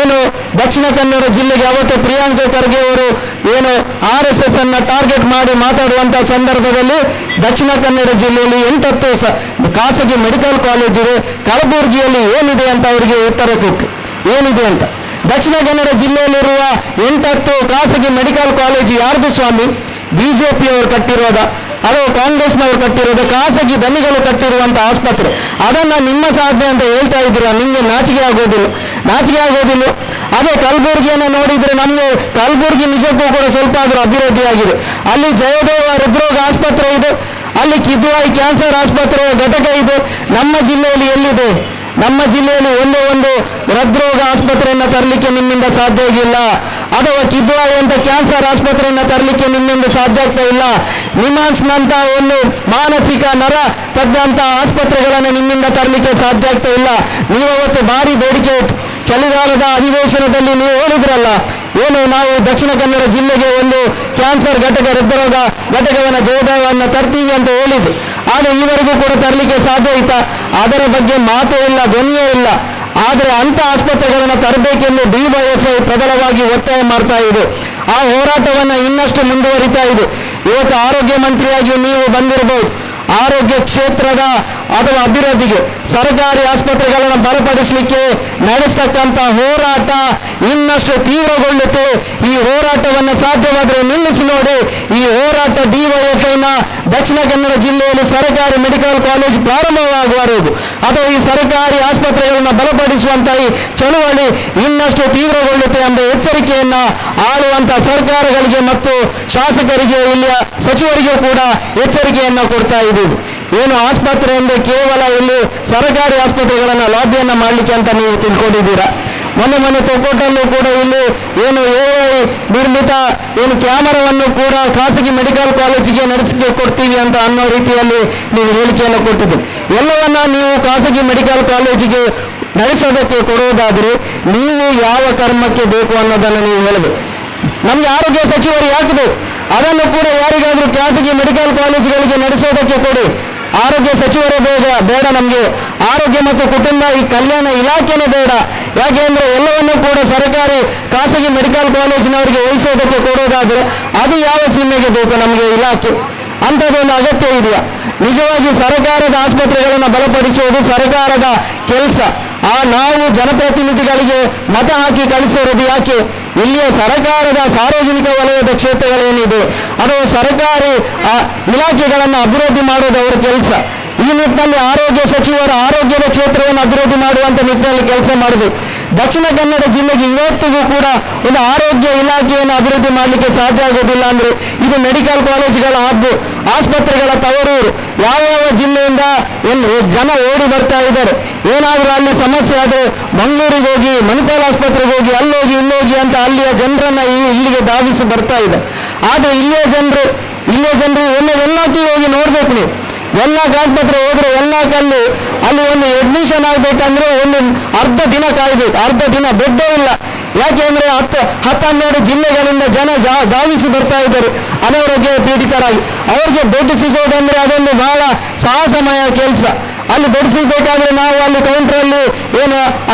ಏನು ದಕ್ಷಿಣ ಕನ್ನಡ ಜಿಲ್ಲೆಗೆ ಅವತ್ತು ಪ್ರಿಯಾಂಕ ಖರ್ಗೆ ಅವರು ಏನು RSS ಅನ್ನ ಟಾರ್ಗೆಟ್ ಮಾಡಿ ಮಾತಾಡುವಂತ ಸಂದರ್ಭದಲ್ಲಿ ದಕ್ಷಿಣ ಕನ್ನಡ ಜಿಲ್ಲೆಯಲ್ಲಿ 8-10 ಖಾಸಗಿ ಮೆಡಿಕಲ್ ಕಾಲೇಜ್ ಇದೆ, ಕಲಬುರಗಿಯಲ್ಲಿ ಏನಿದೆ ಅಂತ ಅವರಿಗೆ ಉತ್ತರ ಕೊಟ್ಟು ಏನಿದೆ ಅಂತ. ದಕ್ಷಿಣ ಕನ್ನಡ ಜಿಲ್ಲೆಯಲ್ಲಿರುವ 8-10 ಖಾಸಗಿ ಮೆಡಿಕಲ್ ಕಾಲೇಜು ಯಾರ್ದು ಸ್ವಾಮಿ? ಬಿಜೆಪಿಯವರು ಕಟ್ಟಿರೋದ ಅಥವಾ ಕಾಂಗ್ರೆಸ್ನವರು ಕಟ್ಟಿರೋದ? ಖಾಸಗಿ ದನಿಗಳು ಕಟ್ಟಿರುವಂತ ಆಸ್ಪತ್ರೆ. ಅದನ್ನ ನಿಮ್ಮ ಸಾಧನೆ ಅಂತ ಹೇಳ್ತಾ ಇದ್ದೀರಾ. ನಿಮ್ಗೆ ನಾಚಿಕೆ ಆಗೋದಿಲ್ಲ. ಅದೇ ಕಲಬುರಗಿಯನ್ನು ನೋಡಿದ್ರೆ ನಮ್ಗೆ ಕಲಬುರಗಿ ನಿಜಕ್ಕೂ ಕೂಡ ಸ್ವಲ್ಪ ಆದ್ರೂ ಅಭಿವೃದ್ಧಿಯಾಗಿದೆ. ಅಲ್ಲಿ ಜಯದೇವ ಹೃದ್ರೋಗ ಆಸ್ಪತ್ರೆ ಇದೆ, ಅಲ್ಲಿ ಕಿದ್ವಾಯಿ ಕ್ಯಾನ್ಸರ್ ಆಸ್ಪತ್ರೆ ಘಟಕ ಇದೆ. ನಮ್ಮ ಜಿಲ್ಲೆಯಲ್ಲಿ ಎಲ್ಲಿದೆ? ನಮ್ಮ ಜಿಲ್ಲೆಯಲ್ಲಿ ಒಂದು ಹೃದ್ರೋಗ ಆಸ್ಪತ್ರೆಯನ್ನು ತರಲಿಕ್ಕೆ ನಿಮ್ಮಿಂದ ಸಾಧ್ಯ ಆಗಿಲ್ಲ. ಅಥವಾ ಕಿದ್ವಾಯಿ ಅಂತ ಕ್ಯಾನ್ಸರ್ ಆಸ್ಪತ್ರೆಯನ್ನು ತರಲಿಕ್ಕೆ ನಿಮ್ಮಿಂದ ಸಾಧ್ಯ ಆಗ್ತಾ ಇಲ್ಲ. ನಿಮಾನ್ಸ್ನಂತ ಒಂದು ಮಾನಸಿಕ ನರ ತಗ್ಗಂತ ಆಸ್ಪತ್ರೆಗಳನ್ನು ನಿಮ್ಮಿಂದ ತರಲಿಕ್ಕೆ ಸಾಧ್ಯ ಆಗ್ತಾ ಇಲ್ಲ. ನೀವು ಅವತ್ತು ಭಾರಿ ಬೇಡಿಕೆ ಚಳಿಗಾಲದ ಅಧಿವೇಶನದಲ್ಲಿ ನೀವು ಹೇಳಿದ್ರಲ್ಲ, ಏನು ನಾವು ದಕ್ಷಿಣ ಕನ್ನಡ ಜಿಲ್ಲೆಗೆ ಒಂದು ಕ್ಯಾನ್ಸರ್ ಘಟಕ, ಹೃದ್ರೋಗ ಘಟಕವನ್ನು ಜಯದೇವವನ್ನು ತರ್ತೀವಿ ಅಂತ ಹೇಳಿದ್ರು. ಆದರೆ ಈವರೆಗೂ ಕೂಡ ತರಲಿಕ್ಕೆ ಸಾಧ್ಯ ಆಯ್ತಾ? ಅದರ ಬಗ್ಗೆ ಮಾತೇ ಇಲ್ಲ, ಧ್ವನಿಯೇ ಇಲ್ಲ. ಆದರೆ ಅಂಥ ಆಸ್ಪತ್ರೆಗಳನ್ನು ತರಬೇಕೆಂದು DYFI ಪ್ರಬಲವಾಗಿ ಒತ್ತಾಯ ಮಾಡ್ತಾ ಇದೆ. ಆ ಹೋರಾಟವನ್ನು ಇನ್ನಷ್ಟು ಮುಂದುವರಿತಾ ಇದೆ. ಇವತ್ತು ಆರೋಗ್ಯ ಮಂತ್ರಿಯಾಗಿ ನೀವು ಬಂದಿರಬಹುದು. ಆರೋಗ್ಯ ಕ್ಷೇತ್ರದ ಅಥವಾ ಅಭಿವೃದ್ಧಿಗೆ ಸರ್ಕಾರಿ ಆಸ್ಪತ್ರೆಗಳನ್ನು ಬಲಪಡಿಸಲಿಕ್ಕೆ ನಡೆಸತಕ್ಕಂಥ ಹೋರಾಟ ಇನ್ನಷ್ಟು ತೀವ್ರಗೊಳ್ಳುತ್ತೆ. ಈ ಹೋರಾಟವನ್ನು ಸಾಧ್ಯವಾದರೆ ನಿಲ್ಲಿಸಿ ನೋಡಿ. ಈ ಹೋರಾಟ DYFIನ ದಕ್ಷಿಣ ಕನ್ನಡ ಜಿಲ್ಲೆಯಲ್ಲಿ ಸರ್ಕಾರಿ ಮೆಡಿಕಲ್ ಕಾಲೇಜ್ ಪ್ರಾರಂಭವಾಗುವವರೆಗೂ ಅಥವಾ ಈ ಸರ್ಕಾರಿ ಆಸ್ಪತ್ರೆಗಳನ್ನು ಬಲಪಡಿಸುವಂತ ಈ ಚಳುವಳಿ ಇನ್ನಷ್ಟು ತೀವ್ರಗೊಳ್ಳುತ್ತೆ ಎಂಬ ಎಚ್ಚರಿಕೆಯನ್ನ ಆಳುವಂತ ಸರ್ಕಾರಗಳಿಗೆ ಮತ್ತು ಶಾಸಕರಿಗೆ, ಇಲ್ಲಿಯ ಸಚಿವರಿಗೂ ಕೂಡ ಎಚ್ಚರಿಕೆಯನ್ನ ಕೊಡ್ತಾ ಇದ್ದೀವಿ. ಏನು ಆಸ್ಪತ್ರೆ ಅಂದ್ರೆ ಕೇವಲ ಇಲ್ಲಿ ಸರ್ಕಾರಿ ಆಸ್ಪತ್ರೆಗಳನ್ನ ಲಾಬಿಯನ್ನ ಮಾಡಲಿಕ್ಕೆ ಅಂತ ನೀವು ತಿಳ್ಕೊಂಡಿದ್ದೀರಾ. ಮೊನ್ನೆ ತೊಕ್ಕೊಟ್ಟಲ್ಲೂ ಕೂಡ ಇಲ್ಲಿ ಏನು AI ನಿರ್ಮಿತ ಏನು ಕ್ಯಾಮರಾವನ್ನು ಕೂಡ ಖಾಸಗಿ ಮೆಡಿಕಲ್ ಕಾಲೇಜಿಗೆ ನಡೆಸಿಕೆ ಕೊಡ್ತೀವಿ ಅಂತ ಅನ್ನೋ ರೀತಿಯಲ್ಲಿ ನೀವು ಹೇಳಿಕೆಯನ್ನು ಕೊಟ್ಟಿದ್ದೀರಿ. ಎಲ್ಲವನ್ನ ನೀವು ಖಾಸಗಿ ಮೆಡಿಕಲ್ ಕಾಲೇಜಿಗೆ ನಡೆಸೋದಕ್ಕೆ ಕೊಡುವುದಾದರೆ ನೀವು ಯಾವ ಕರ್ಮಕ್ಕೆ ಬೇಕು ಅನ್ನೋದನ್ನು ನೀವು ಹೇಳಬೇಕು. ನಮ್ಗೆ ಆರೋಗ್ಯ ಸಚಿವರು ಯಾಕೆ ಬೇಕು? ಅದನ್ನು ಕೂಡ ಯಾರಿಗಾದ್ರೂ ಖಾಸಗಿ ಮೆಡಿಕಲ್ ಕಾಲೇಜುಗಳಿಗೆ ನಡೆಸೋದಕ್ಕೆ ಕೊಡಿ. ಆರೋಗ್ಯ ಸಚಿವರೇ ಬೇಡ ನಮಗೆ. ಆರೋಗ್ಯ ಮತ್ತು ಕುಟುಂಬ ಕಲ್ಯಾಣ ಇಲಾಖೆನೇ ಬೇಡ. ಯಾಕೆಂದ್ರೆ ಎಲ್ಲವನ್ನೂ ಕೂಡ ಸರ್ಕಾರಿ ಖಾಸಗಿ ಮೆಡಿಕಲ್ ಕಾಲೇಜಿನವರಿಗೆ ವಹಿಸೋದಕ್ಕೆ ಕೊಡೋದಾದ್ರೆ ಅದು ಯಾವ ಸೀಮೆಗೆ ಬೇಕು ನಮಗೆ ಇಲಾಖೆ? ಅಂಥದ್ದೊಂದು ಅಗತ್ಯ ಇದೆಯಾ? ನಿಜವಾಗಿ ಸರ್ಕಾರದ ಆಸ್ಪತ್ರೆಗಳನ್ನು ಬಲಪಡಿಸುವುದು ಸರ್ಕಾರದ ಕೆಲಸ. ನಾವು ಜನಪ್ರತಿನಿಧಿಗಳಿಗೆ ಮತ ಹಾಕಿ ಕಳಿಸಿರೋದು ಯಾಕೆ? ಇಲ್ಲಿಯ ಸರ್ಕಾರದ ಸಾರ್ವಜನಿಕ ವಲಯದ ಕ್ಷೇತ್ರಗಳೇನಿದೆ ಅಥವಾ ಸರ್ಕಾರಿ ಇಲಾಖೆಗಳನ್ನು ಅಭಿವೃದ್ಧಿ ಮಾಡೋದು ಅವರ ಕೆಲಸ. ಈ ನಿಟ್ಟಿನಲ್ಲಿ ಆರೋಗ್ಯ ಸಚಿವರು ಆರೋಗ್ಯದ ಕ್ಷೇತ್ರವನ್ನು ಅಭಿವೃದ್ಧಿ ಮಾಡುವಂತ ನಿಟ್ಟಿನಲ್ಲಿ ಕೆಲಸ ಮಾಡಬೇಕು. ದಕ್ಷಿಣ ಕನ್ನಡ ಜಿಲ್ಲೆಗೆ ಇವತ್ತಿಗೂ ಕೂಡ ಒಂದು ಆರೋಗ್ಯ ಇಲಾಖೆಯನ್ನು ಅಭಿವೃದ್ಧಿ ಮಾಡಲಿಕ್ಕೆ ಸಾಧ್ಯ ಆಗೋದಿಲ್ಲ ಅಂದ್ರೆ ಇದು ಮೆಡಿಕಲ್ ಕಾಲೇಜುಗಳ ಹಬ್ಬು, ಆಸ್ಪತ್ರೆಗಳ ತವರೂರು. ಯಾವ ಜಿಲ್ಲೆಯಿಂದ ಜನ ಓಡಿ ಬರ್ತಾ ಇದ್ದಾರೆ. ಏನಾದರೂ ಅಲ್ಲಿ ಸಮಸ್ಯೆ ಆದರೆ ಮಂಗಳೂರಿಗೆ ಹೋಗಿ, ಮಣಿಪಾಲ್ ಆಸ್ಪತ್ರೆಗೆ ಹೋಗಿ, ಅಲ್ಲೋಗಿ ಇಲ್ಲೋಗಿ ಅಂತ ಅಲ್ಲಿಯ ಜನರನ್ನ ಇಲ್ಲಿಗೆ ಧಾವಿಸಿ ಬರ್ತಾ ಇದೆ. ಆದರೆ ಇಲ್ಲಿಯ ಜನರು ಒಮ್ಮೆ ವೆಲ್ಲಾಕಿಗೆ ಹೋಗಿ ನೋಡ್ಬೇಕು. ನೀವು ವೆಲ್ಲಾಕ್ ಆಸ್ಪತ್ರೆ ಹೋದ್ರೆ ವೆಲ್ಲಾಕಲ್ಲಿ ಅಲ್ಲಿ ಒಂದು ಅಡ್ಮಿಷನ್ ಆಗ್ಬೇಕಂದ್ರೆ ಒಂದು ಅರ್ಧ ದಿನ ಕಾಯ್ಬೇಕು. ಅರ್ಧ ದಿನ ಬೆಡ್ಡೇ ಇಲ್ಲ. ಯಾಕೆಂದ್ರೆ 10-12 ಜಿಲ್ಲೆಗಳಿಂದ ಜನ ಧಾವಿಸಿ ಬರ್ತಾ ಇದ್ದಾರೆ ಅನಾರೋಗ್ಯ ಪೀಡಿತರಾಗಿ. ಅವ್ರಿಗೆ ಬೆಡ್ ಸಿಗೋದಂದ್ರೆ ಅದೊಂದು ಬಹಳ ಸಾಹಸಮಯ ಕೆಲಸ. ಅಲ್ಲಿ ಬೆಡ್ ಸಿಗಬೇಕಾದ್ರೆ ನಾವು ಅಲ್ಲಿ ಕೌಂಟ್ರಲ್ಲಿ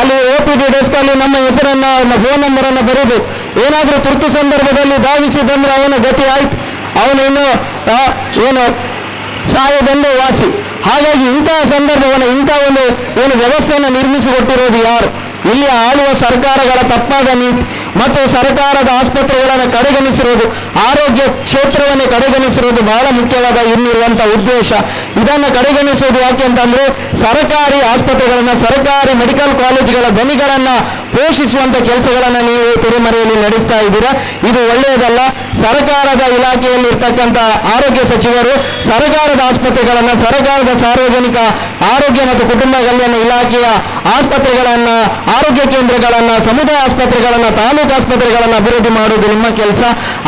ಅಲ್ಲಿ OPD ಡೆಸ್ಕ್ ಅಲ್ಲಿ ನಮ್ಮ ಹೆಸರನ್ನ ಫೋನ್ ನಂಬರನ್ನು ಬರೀಬೇಕು. ಏನಾದರೂ ತುರ್ತು ಸಂದರ್ಭದಲ್ಲಿ ಧಾವಿಸಿ ಬಂದ್ರೆ ಅವನ ಗತಿ ಆಯ್ತು, ಅವನು ಸಾಯದಂದೇ ವಾಸಿ. ಹಾಗಾಗಿ ಇಂತಹ ಸಂದರ್ಭವನ್ನು ಇಂತಹ ಒಂದು ವ್ಯವಸ್ಥೆಯನ್ನು ನಿರ್ಮಿಸಿಕೊಟ್ಟಿರೋದು ಯಾರು? ಇಲ್ಲಿ ಆಳುವ ಸರ್ಕಾರಗಳ ತಪ್ಪಾದ ನೀತಿ ಮತ್ತು ಸರ್ಕಾರದ ಆಸ್ಪತ್ರೆಗಳನ್ನು ಕಡೆಗಣಿಸಿರುವುದು, ಆರೋಗ್ಯ ಕ್ಷೇತ್ರವನ್ನೇ ಕಡೆಗಣಿಸಿರುವುದು ಬಹಳ ಮುಖ್ಯವಾದ ಇನ್ನಿರುವಂಥ ಉದ್ದೇಶ. ಇದನ್ನು ಕಡೆಗಣಿಸುವುದು ಯಾಕೆ ಅಂತಂದ್ರೆ ಸರ್ಕಾರಿ ಆಸ್ಪತ್ರೆಗಳನ್ನು, ಸರ್ಕಾರಿ ಮೆಡಿಕಲ್ ಕಾಲೇಜುಗಳ ಧ್ವನಿಗಳನ್ನು ಪೋಷಿಸುವಂಥ ಕೆಲಸಗಳನ್ನು ನೀವು ತೆರೆಮರೆಯಲ್ಲಿ ನಡೆಸ್ತಾ ಇದ್ದೀರಾ. ಇದು ಒಳ್ಳೆಯದಲ್ಲ. ಸರ್ಕಾರದ ಇಲಾಖೆಯಲ್ಲಿ ಇರ್ತಕ್ಕಂಥ ಆರೋಗ್ಯ ಸಚಿವರು ಸರ್ಕಾರದ ಆಸ್ಪತ್ರೆಗಳನ್ನು, ಸರ್ಕಾರದ ಸಾರ್ವಜನಿಕ ಆರೋಗ್ಯ ಮತ್ತು ಕುಟುಂಬ ಕಲ್ಯಾಣ ಇಲಾಖೆಯ ಆಸ್ಪತ್ರೆಗಳನ್ನು, ಆರೋಗ್ಯ ಕೇಂದ್ರಗಳನ್ನು, ಸಮುದಾಯ ಆಸ್ಪತ್ರೆಗಳನ್ನು, ತಾಲೂಕು ಆಸ್ಪತ್ರೆಗಳನ್ನು ಅಭಿವೃದ್ಧಿ ಮಾಡುವುದು ನಿಮ್ಮ ಕೆಲಸ.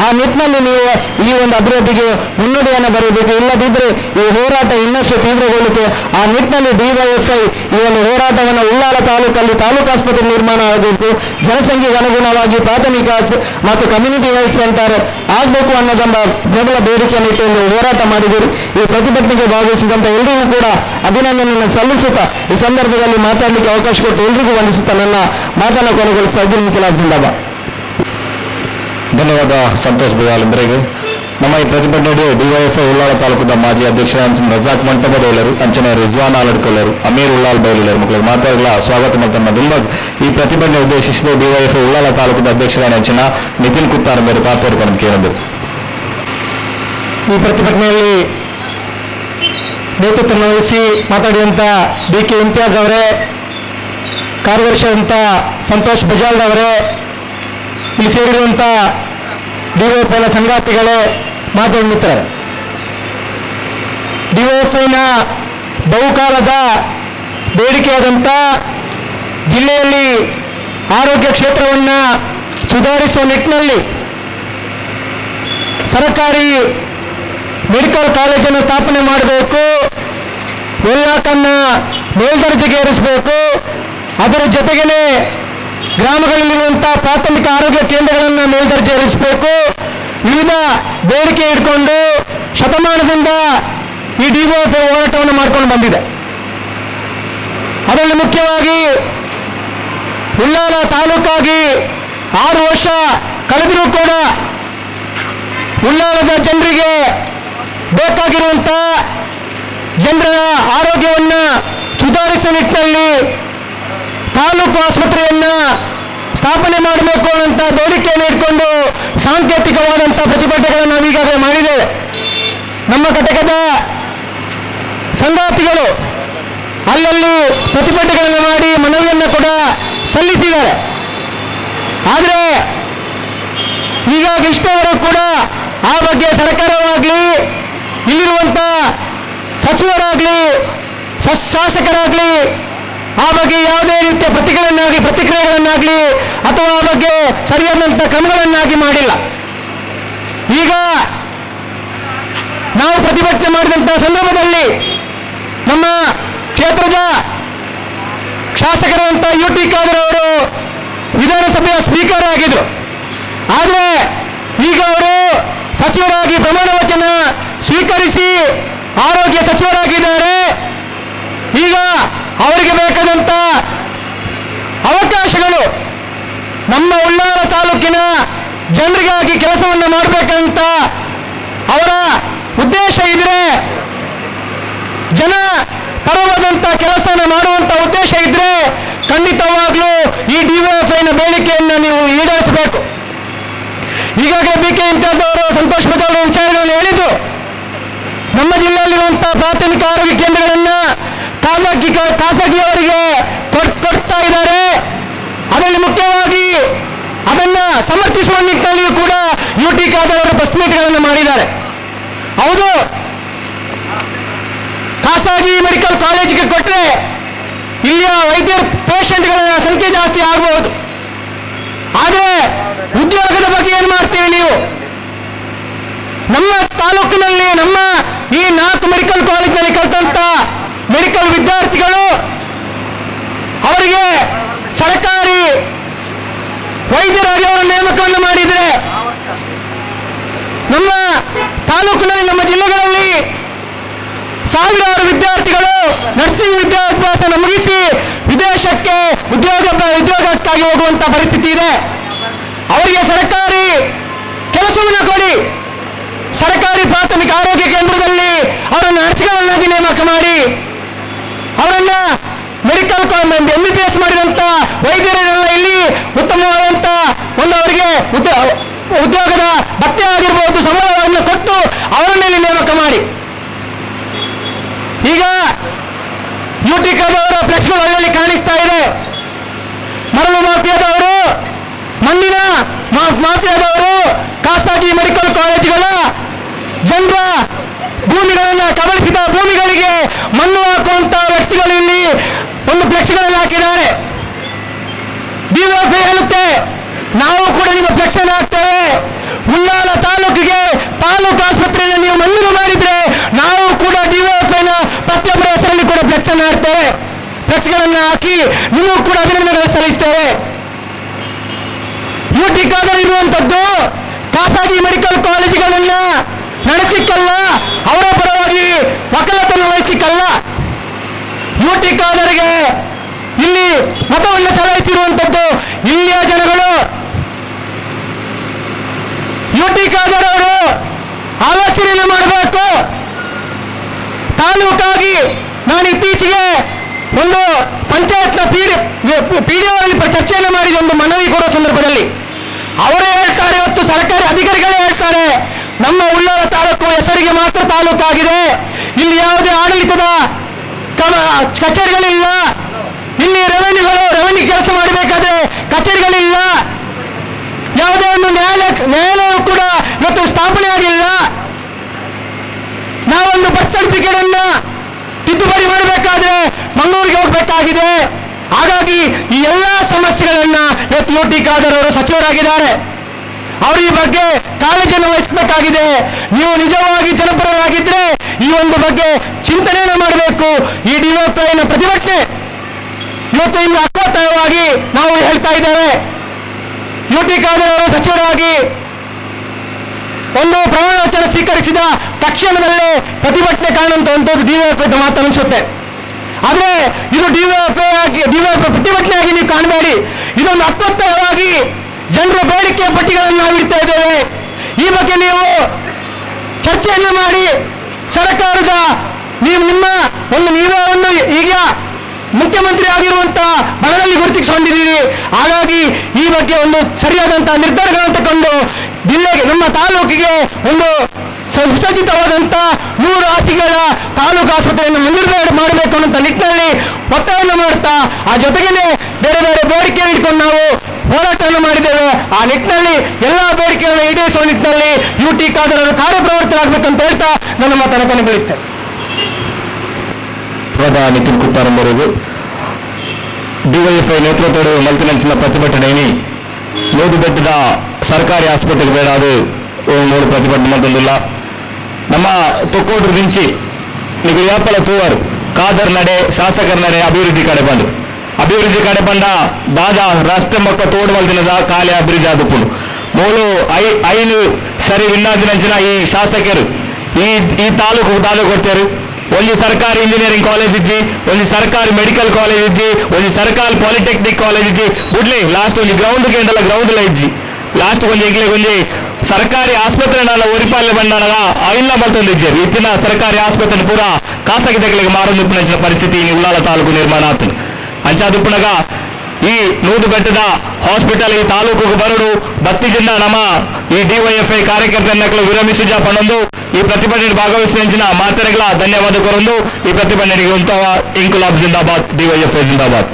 ಆ ನಿಟ್ಟಿನಲ್ಲಿ ನೀವು ಈ ಒಂದು ಅಭಿವೃದ್ಧಿಗೆ ಮುನ್ನುಡಿಯನ್ನು ಬರೀಬೇಕು. ಇಲ್ಲದಿದ್ದರೆ ಈ ಹೋರಾಟ ಇನ್ನಷ್ಟು ತೀವ್ರಗೊಳ್ಳುತ್ತೆ. ಆ ನಿಟ್ಟಿನಲ್ಲಿ DYFI ಈ ಒಂದು ಹೋರಾಟವನ್ನು ಉಳ್ಳಾಲ ತಾಲೂಕಲ್ಲಿ ತಾಲೂಕು ಆಸ್ಪತ್ರೆ ನಿರ್ಮಾಣ ಆಗಬೇಕು, ಜನಸಂಖ್ಯೆಗೆ ಅನುಗುಣವಾಗಿ ಪ್ರಾಥಮಿಕ ಮತ್ತು ಕಮ್ಯುನಿಟಿ ಹೆಲ್ತ್ ಸೆಂಟರ್ ಆಗಬೇಕು ಅನ್ನೋದೊಂದು ಪ್ರಬಲ ಬೇಡಿಕೆಯನ್ನು ಇಟ್ಟು ಹೋರಾಟ ಮಾಡಿದ್ದೀರಿ. ಈ ಪ್ರತಿಭಟನೆಗೆ ಭಾಗವಹಿಸಿದಂಥ ಎಲ್ಲರಿಗೂ ಕೂಡ ಅಭಿನಂದನೆಯನ್ನು ಸಲ್ಲಿಸುತ್ತಾ ಈ ಸಂದರ್ಭದಲ್ಲಿ ಮಾತಾಡಲಿಕ್ಕೆ ಅವಕಾಶ ಕೊಟ್ಟು ಎಲ್ರಿಗೂ ವಂದಿಸುತ್ತಾ ನನ್ನ ಮಾತನ್ನು ಕೊನೆಗೊಳಿಸ್ತಾ ಇದ್ದೀನಿ. ಇನ್ಕಿಲಾಬ್ ಜಿಂದಾಬಾದ್. ಧನ್ಯವಾದ ಸಂತೋಷ್ ಬಿಗಾಲಿಂದ್ರೆಗೆ. ನಮ್ಮ ಈ ಪ್ರತಿಭಟನೆಗೆ DYFI ಉಳ್ಳಾಳ ತಾಲೂಕದ ಮಾಜಿ ಅಧ್ಯಕ್ಷ ರಜಾಕ್ ಮಂಟಪದವರು, ಅಂಚನೆ ರಿಜ್ವಾನ್ ಆಲಡ್ಕೊಳ್ಳರು, ಅಮೀರ್ ಉಳ್ಳಾಲ್ ಬೈಲಿಲ್ಲರು ಮಕ್ಕಳು ಮಾತಾಡಲ ಸ್ವಾಗತ ಮಾಡ್ತಮ್ಮ ದಿಲ್ಬಗ್. ಈ ಪ್ರತಿಭಟನೆ ಉದ್ದೇಶಿಸಿದ DYFI ಉಳ್ಳಾಳ ತಾಲೂಕದ ಅಧ್ಯಕ್ಷರ ಅಂಚನ ನಿತಿನ್ ಕುತ್ತಾರ್ ಮೇಲೆ ಪಾತ್ರವನ್ನು ಕೇಳಿದರು. ಈ ಪ್ರತಿಭಟನೆಯಲ್ಲಿ ನೇತೃತ್ವ ವಹಿಸಿ ಮಾತಾಡಿದಂಥ DK ಇಮ್ತಿಯಾಜ್ ಅವರೇ, ಕಾರ್ಯದರ್ಶಿಯಾದಂಥ ಸಂತೋಷ್ ಬಜಾಲ್ ಅವರೇ, ಇಲ್ಲಿ ಸೇರಿರುವಂಥ DYFIನ ಸಂಗಾತಿಗಳೇ, ಮಾಧ್ಯಮ ಮಿತ್ರರೇ, DYFIನ ಬಹುಕಾಲದ ಬೇಡಿಕೆಯಾದಂಥ ಜಿಲ್ಲೆಯಲ್ಲಿ ಆರೋಗ್ಯ ಕ್ಷೇತ್ರವನ್ನು ಸುಧಾರಿಸುವ ನಿಟ್ಟಿನಲ್ಲಿ ಸರ್ಕಾರಿ ಮೆಡಿಕಲ್ ಕಾಲೇಜನ್ನು ಸ್ಥಾಪನೆ ಮಾಡಬೇಕು, ವೆಲ್ಲಾಕನ್ನು ಮೇಲ್ದರ್ಜೆಗೆ ಏರಿಸಬೇಕು, ಅದರ ಜೊತೆಗೇ ಗ್ರಾಮಗಳಲ್ಲಿರುವಂಥ ಪ್ರಾಥಮಿಕ ಆರೋಗ್ಯ ಕೇಂದ್ರಗಳನ್ನು ಮೇಲ್ದರ್ಜೆ ಏರಿಸಬೇಕು, ವಿವಿಧ ಬೇಡಿಕೆ ಇಟ್ಕೊಂಡು ಶತಮಾನದಿಂದ ಈ DYFI ಹೋರಾಟವನ್ನು ಮಾಡ್ಕೊಂಡು ಬಂದಿದೆ. ಅದರಲ್ಲಿ ಮುಖ್ಯವಾಗಿ ಉಳ್ಳಾಲ ತಾಲೂಕಾಗಿ 6 ವರ್ಷ ಕಳೆದರೂ ಕೂಡ ಉಳ್ಳಾಲದ ಜನರಿಗೆ ಬೇಕಾಗಿರುವಂಥ ಜನರ ಆರೋಗ್ಯವನ್ನು ಸುಧಾರಿಸುವ ನಿಟ್ಟಿನಲ್ಲಿ ತಾಲೂಕು ಆಸ್ಪತ್ರೆಯನ್ನು ಸ್ಥಾಪನೆ ಮಾಡಬೇಕು ಅಂತ ಬೇಡಿಕೆಯನ್ನು ಇಟ್ಕೊಂಡು ಸಾಂಕೇತಿಕವಾದಂಥ ಪ್ರತಿಭಟನೆಗಳನ್ನು ನಾವು ಈಗಾಗಲೇ ಮಾಡಿದ್ದೇವೆ. ನಮ್ಮ ಘಟಕದ ಸಂಗಾತಿಗಳು ಅಲ್ಲಲ್ಲಿ ಪ್ರತಿಭಟನೆಗಳನ್ನು ಮಾಡಿ ಮನವಿಯನ್ನು ಕೂಡ ಸಲ್ಲಿಸಿದ್ದಾರೆ. ಆದರೆ ಹೀಗಾಗಿ ಇಷ್ಟವರೆಗೂ ಕೂಡ ಆ ಬಗ್ಗೆ ಸರ್ಕಾರವಾಗಲಿ, ಇಲ್ಲಿರುವಂಥ ಸಚಿವರಾಗಲಿ, ಶಾಸಕರಾಗಲಿ ಆ ಬಗ್ಗೆ ಯಾವುದೇ ರೀತಿಯ ಪ್ರತಿಕ್ರಿಯೆಗಳನ್ನಾಗಲಿ ಅಥವಾ ಆ ಬಗ್ಗೆ ಸರಿಯಾದಂಥ ಕ್ರಮಗಳನ್ನಾಗಿ ಮಾಡಿಲ್ಲ. ಈಗ ನಾವು ಪ್ರತಿಭಟನೆ ಮಾಡಿದಂಥ ಸಂದರ್ಭದಲ್ಲಿ ನಮ್ಮ ಕ್ಷೇತ್ರದ ಶಾಸಕರಾದಂಥ UT ಖಾದರ್ ಅವರು ವಿಧಾನಸಭೆಯ ಸ್ಪೀಕರ್ ಆಗಿದ್ರು. ಆದರೆ ಈಗ ಅವರು ಸಚಿವರಾಗಿ ಪ್ರಮಾಣ ವಚನ ಸ್ವೀಕರಿಸಿ ಆರೋಗ್ಯ ಸಚಿವರಾಗಿದ್ದಾರೆ. ಈಗ ಅವರಿಗೆ ಬೇಕಾದಂಥ ಅವಕಾಶಗಳು ನಮ್ಮ ಉಳ್ಳಾಲ ತಾಲೂಕಿನ ಜನರಿಗಾಗಿ ಕೆಲಸವನ್ನು ಮಾಡಬೇಕಂತ ಅವರ ಉದ್ದೇಶ ಇದ್ರೆ, ಜನ ಪರವಾದಂಥ ಕೆಲಸನ ಮಾಡುವಂಥ ಉದ್ದೇಶ ಇದ್ರೆ ಖಂಡಿತವಾಗ್ಲೂ ಈ DYFIನ ಬೇಡಿಕೆಯನ್ನು ನೀವು ಈಡೇರಿಸಬೇಕು. ಈಗಾಗಲೇ BK ಇಮ್ತಿಯಾಜ್ ಅವರು, ಸಂತೋಷ್ ಬಜಾಲ್ ವಿಚಾರಗಳನ್ನು ಹೇಳಿದ್ದು, ನಮ್ಮ ಜಿಲ್ಲೆಯಲ್ಲಿರುವಂಥ ಪ್ರಾಥಮಿಕ ಆರೋಗ್ಯ ಕೇಂದ್ರಗಳನ್ನು ಖಾಸಗಿಯವರಿಗೆ ಕೊಡ್ತಾ ಇದ್ದಾರೆ. ಅದರಲ್ಲಿ ಮುಖ್ಯವಾಗಿ ಅದನ್ನು ಸಮರ್ಥಿಸುವ ನಿಟ್ಟಿನಲ್ಲಿಯೂ ಕೂಡ UT ಖಾದರ್ ಅವರು ಪ್ರೆಸ್ ಮೀಟ್ಗಳನ್ನು ಮಾಡಿದ್ದಾರೆ. ಹೌದು, ಖಾಸಗಿ ಮೆಡಿಕಲ್ ಕಾಲೇಜಿಗೆ ಕೊಟ್ಟರೆ ಇಲ್ಲಿಯ ವೈದ್ಯರ ಪೇಷಂಟ್ಗಳ ಸಂಖ್ಯೆ ಜಾಸ್ತಿ ಆಗಬಹುದು. ಆದರೆ ಉದ್ಯೋಗದ ಬಗ್ಗೆ ಏನು ಮಾಡ್ತೀರಿ ನೀವು? ನಮ್ಮ ತಾಲೂಕಿನಲ್ಲಿ ನಮ್ಮ ಈ 4 ಮೆಡಿಕಲ್ ಕಾಲೇಜಿನಲ್ಲಿ ಕಲಿತಂತ ಮೆಡಿಕಲ್ ವಿದ್ಯಾರ್ಥಿಗಳು ಅವರಿಗೆ ಸರ್ಕಾರಿ ವೈದ್ಯರಾಗಿ ಅವರ ನೇಮಕವನ್ನು ಮಾಡಿದರೆ ನಮ್ಮ ತಾಲೂಕಿನಲ್ಲಿ ನಮ್ಮ ಜಿಲ್ಲೆಗಳಲ್ಲಿ ಸಾವಿರಾರು ವಿದ್ಯಾರ್ಥಿಗಳು ನರ್ಸಿಂಗ್ ವಿದ್ಯಾಭ್ಯಾಸ ಮುಗಿಸಿ ವಿದೇಶಕ್ಕೆ ಉದ್ಯೋಗಕ್ಕಾಗಿ ಹೋಗುವಂತ ಪರಿಸ್ಥಿತಿ ಇದೆ. ಅವರಿಗೆ ಸರ್ಕಾರಿ ಕೆಲಸವನ್ನು ಕೊಡಿ. ಸರ್ಕಾರಿ ಪ್ರಾಥಮಿಕ ಆರೋಗ್ಯ ಕೇಂದ್ರದಲ್ಲಿ ಅವರನ್ನು ನರ್ಸ್ಗಳನ್ನಾಗಿ ನೇಮಕ ಮಾಡಿ ಅವರನ್ನ ಮೆಡಿಕಲ್ MBBS ಮಾಡಿದಂತ ವೈದ್ಯರೆಲ್ಲ ಇಲ್ಲಿ ಉತ್ತಮವಾದಂತ ಒಂದು ಅವರಿಗೆ ಉದ್ಯೋಗದ ಭತ್ಯೆ ಆಗಿರ್ಬೋದು ಸಂಬಳವನ್ನು ಕೊಟ್ಟು ಅವರನ್ನೆಲ್ಲಿ ನೇಮಕ ಮಾಡಿ. ಈಗ ಯುಟಿಕಾದವರ ಫ್ಲೆಕ್ಸ್ಗಳು ಅಲ್ಲಲ್ಲಿ ಕಾಣಿಸ್ತಾ ಇದೆ. ಮರಳು ಮಾಫಿಯಾದವರು, ಮಣ್ಣಿನ ಮಾಫಿಯಾದವರು ಖಾಸಗಿ ಮೆಡಿಕಲ್ ಕಾಲೇಜುಗಳ ಜನರ ಭೂಮಿಗಳನ್ನು ಕಬಳಿಸಿದ ಭೂಮಿಗಳಿಗೆ ಮಣ್ಣು ಹಾಕುವಂತ ವ್ಯಕ್ತಿಗಳು ಇಲ್ಲಿ ಒಂದು ಫ್ಲೆಕ್ಸ್ಗಳನ್ನು ಹಾಕಿದ್ದಾರೆ. ಡಿವೈಎಫ್ಐ ಹೇಳುತ್ತೆ, ನಾವು ಕೂಡ ನಿಮ್ಮ ಫ್ಲೆಕ್ಸ್ ಅನ್ನು ಹಾಕ್ತೇವೆ. ಉಳ್ಳಾಲ ತಾಲೂಕಿಗೆ ತಾಲೂಕು ಆಸ್ಪತ್ರೆಯನ್ನು ನೀವು ಮಂಜೂರು ಮಾಡಿದ್ರೆ ನಾವು ಕೂಡ ಡಿವೈಎಫ್ಐನ ಪ್ರತಿಯೊಬ್ಬರ ಹೆಸರಲ್ಲಿ ಕೂಡ ಫ್ಲೆಕ್ಸ್ ಅನ್ನು ಹಾಕ್ತೇವೆ. ಫ್ಲೆಕ್ಸ್ಗಳನ್ನು ಹಾಕಿ ನೀವು ಕೂಡ ಅಭಿನಂದನೆ ಸಲ್ಲಿಸ್ತೇವೆ. ಯುಟಿಕಾದಲ್ಲಿರುವಂಥದ್ದು ಖಾಸಗಿ ಮೆಡಿಕಲ್ ಕಾಲೇಜುಗಳನ್ನ ನಡೆಸಲಿಕ್ಕಲ್ಲ, ಅವರ ಪರವಾಗಿ ವಕಾಲತನ್ನು ವಹಿಸಲಿಕ್ಕಲ್ಲ. ಯುಟಿಕಾದರಿಗೆ ಇಲ್ಲಿ ಮತವನ್ನು ಚಲಾಯಿಸಿರುವಂಥದ್ದು ಇಲ್ಲಿಯ ಜನಗಳು. ಯುಟಿಕಾದರವರು ಆಲೋಚನೆಯನ್ನು ಮಾಡಬೇಕು. ತಾಲೂಕಾಗಿ ನಾನು ಇತ್ತೀಚೆಗೆ ಒಂದು ಪಂಚಾಯತ್ನ PDO ಚರ್ಚೆಯನ್ನು ಮಾಡಿದ ಒಂದು ಮನವಿ ಕೊಡುವ ಸಂದರ್ಭದಲ್ಲಿ ಅವರೇ ಹೇಳ್ತಾರೆ, ಇವತ್ತು ಸರ್ಕಾರಿ ಅಧಿಕಾರಿಗಳೇ ಹೇಳ್ತಾರೆ, ನಮ್ಮ ಉಳ್ಳಾಲ ತಾಲೂಕು ಹೆಸರಿಗೆ ಮಾತ್ರ ತಾಲೂಕಾಗಿದೆ, ಇಲ್ಲಿ ಯಾವುದೇ ಆಡಳಿತದ ಕಚೇರಿಗಳಿಲ್ಲ, ಇಲ್ಲಿ ರೆವೆನ್ಯೂ ಕೆಲಸ ಮಾಡಬೇಕಾದ್ರೆ ಕಚೇರಿಗಳಿಲ್ಲ, ಯಾವುದೇ ಒಂದು ನ್ಯಾಯಾಲಯ ಕೂಡ ಇವತ್ತು ಸ್ಥಾಪನೆ ಆಗಿಲ್ಲ. ನಾವೊಂದು ಬರ್ತ್ ಸರ್ಟಿಫಿಕೇಟ್ ಅನ್ನ ತಿದ್ದುಪಡಿ ಮಾಡಬೇಕಾದ್ರೆ ಮಂಗಳೂರಿಗೆ ಹೋಗಬೇಕಾಗಿದೆ. ಹಾಗಾಗಿ ಈ ಎಲ್ಲಾ ಸಮಸ್ಯೆಗಳನ್ನ ಇವತ್ತು ಯುಟಿಕಾದರವರು ಸಚಿವರಾಗಿದ್ದಾರೆ. ಅವರು ಈ ಬಗ್ಗೆ ಕಾಳಜಿಯನ್ನು ವಹಿಸಬೇಕಾಗಿದೆ. ನೀವು ನಿಜವಾಗಿ ಜನಪರವಾಗಿದ್ರೆ ಈ ಒಂದು ಬಗ್ಗೆ ಚಿಂತನೆಯನ್ನು ಮಾಡಬೇಕು. ಈ ಡಿವೈಎಫ್ಐನ ಪ್ರತಿಭಟನೆ ಇವತ್ತು ಇನ್ನು ಅರ್ಥವಾಗಿ ನಾವು ಹೇಳ್ತಾ ಇದ್ದೇವೆ. ಯುಟಿಕಾದರವರು ಸಚಿವರಾಗಿ ಒಂದು ಪ್ರಮಾಣ ವಚನ ಸ್ವೀಕರಿಸಿದ ತಕ್ಷಣದಲ್ಲೇ ಪ್ರತಿಭಟನೆ ಕಾಣುವಂತದ್ದು ಡಿವೈಎಫ್ಐ ಮಾತು ಅನಿಸುತ್ತೆ. ಆದ್ರೆ ಇದು ಡಿವೈಎಫ್ಐ ಪ್ರತಿಭಟನೆಯಾಗಿ ನೀವು ಕಾಣಬೇಡಿ. ಇದೊಂದು ಅರ್ಥವಾಗಿ ಜನರ ಬೇಡಿಕೆ ಪಟ್ಟಿಗಳನ್ನು ನಾವು ಇಡ್ತಾ ಇದ್ದೇವೆ. ಈ ಬಗ್ಗೆ ನೀವು ಚರ್ಚೆಯನ್ನು ಮಾಡಿ ಸರ್ಕಾರದ ನೀವೇ ಒಂದು ಈಗ ಮುಖ್ಯಮಂತ್ರಿ ಆಗಿರುವಂತ ಬಣದಲ್ಲಿ ಗುರುತಿಸಿಕೊಂಡಿದ್ದೀರಿ. ಹಾಗಾಗಿ ಈ ಬಗ್ಗೆ ಒಂದು ಸರಿಯಾದಂತಹ ನಿರ್ಧಾರಗಳನ್ನು ತಗೊಂಡು ಜಿಲ್ಲೆಗೆ ನಮ್ಮ ತಾಲೂಕಿಗೆ ಒಂದು ಸುಸಜ್ಜಿತವಾದಂತ 100 ಹಾಸಿಗೆಗಳ ತಾಲೂಕು ಆಸ್ಪತ್ರೆಯನ್ನು ಮಂಜೂರು ಮಾಡಬೇಕು ಅನ್ನೋ ನಿಟ್ಟಿನಲ್ಲಿ ಒತ್ತಾಯವನ್ನು ಮಾಡುತ್ತಾ ಆ ಜೊತೆಗೇನೆ ಬೇರೆ ಬೇರೆ ಬೇಡಿಕೆಯನ್ನು ಇಟ್ಕೊಂಡು ನಾವು ಹೋರಾಟವನ್ನು ಮಾಡಿದ್ದೇವೆ. ಆ ನಿಟ್ಟಿನಲ್ಲಿ ಎಲ್ಲಾ ಬೇಡಿಕೆಗಳನ್ನು ಈಡೇರಿಸುವ ನಿಟ್ಟಿನಲ್ಲಿ ಯುಟಿಕಾದರವರು ಕಾರ್ಯಪ್ರವೃತ್ತರಾಗಬೇಕಂತ ಹೇಳ್ತಾ ನನ್ನ ಮಾತನ್ನು ಕೊನೆಗೊಳಿಸ್ತೇನೆ. ನಿತಿನ್ ಕುತ್ತಾರಂಬರವರು ಡಿವೈಎಫ್ಐ ನೇತೃತ್ವದ ಮಲ್ತಿನಂಚಿನ ಪ್ರತಿಭಟನೆಯಲ್ಲಿ 100 ಬೆಟ್ಟದ ಸರ್ಕಾರಿ ಆಸ್ಪತ್ರೆಗೆ ಬೇಡ ಅದು 3 ಪ್ರತಿಭಟನೆ ಮಂದಿಲ್ಲ. ನಮ್ಮ ತೊಕ್ಕೋಡ್ರು ದಿಂಚಿ ಈಗ ವ್ಯಾಪಾರ ತೂವರು ಕಾದರ್ ನಡೆ ಶಾಸಕರ ನಡೆ ಅಭಿವೃದ್ಧಿ ಕಡೆ ಬಂದ ಬಾದ ರಾಷ್ಟ್ರ ಮಕ್ಕ ತೋಡು ಮಲ್ದಿನದ ಕಾಲೆ ಅಭಿವೃದ್ಧಿ ಆದುಕೊಂಡು ಮೂಲು ಐನು ಸರಿ ವಿನ್ನಾದಿನಂಚಿನ ಈ ಶಾಸಕರು ಈ ತಾಲೂಕು ಕೊಡ್ತಾರೆ. ಒಂದು ಸರ್ಕಾರಿ ಇಂಜಿನಿಯರಿಂಗ್ ಕಾಲೇಜ್ ಇದ್ದಿ, ಒಂದು ಸರ್ಕಾರಿ ಮೆಡಿಕಲ್ ಕಾಲೇಜ್ ಇದ್ದಿ, ಒಂದು ಸರ್ಕಾರಿ ಪಾಲಿಟೆಕ್ನಿಕ್ ಕಾಲೇಜ್ ಇದ್ದಿ ಬಿಡ್ಲಿ ಲಾಸ್ಟ್ ಒಂದು ಗ್ರೌಂಡ್ ಕೇಂದ್ರ ಗ್ರೌಂಡ್ ಇಜ್ಜಿ ಲಾಸ್ಟ್ ಒಂದು ಸರ್ಕಾರಿ ಆಸ್ಪತ್ರೆ ಒರಿಪಾಲೆ ಬಂದಾಗ ಅವಿಲ್ಲ ಬರ್ತಂದಿಜ್ಜರು ಇತ್ತಿನ ಸರ್ಕಾರಿ ಆಸ್ಪತ್ರೆ ಪೂರ ಖಾಸಗಿ ತೆಗಲಿಗೆ ಮಾರುತ್ತಿನ ಪರಿಸ್ಥಿತಿ ಉಳ್ಳಾಲ ತಾಲೂಕು ನಿರ್ಮಾಣ ಆಗ್ತದೆ. ಅಂಚಾದುಪ್ಪನಾಗ ಈ 100 ಬೆಟ್ಟದ ಹಾಸ್ಪಿಟಲ್ ಈ ತಾಲೂಕಿಗೆ ಬರಡು ಬತ್ತಿಜಿಂದ ನಮ್ಮ ಈ ಡಿವೈಎಫ್ಐ ಕಾರ್ಯಕರ್ತರನ್ನ ವಿರಮಿಸಿಜ ಪಣೊಂದು ಈ ಪ್ರತಿಭಟನೆ ಭಾಗವಹಿಸಿದ ಮಾತರೆಗಳ ಧನ್ಯವಾದ ಕೊರೊಂದು ಈ ಪ್ರತಿಭಟನೆಗೆ ಇಂಕುಲಾಬ್ ಜಿಂದಾಬಾದ್, ಡಿವೈಎಫ್ಐ ಜಿಂದಾಬಾದ್.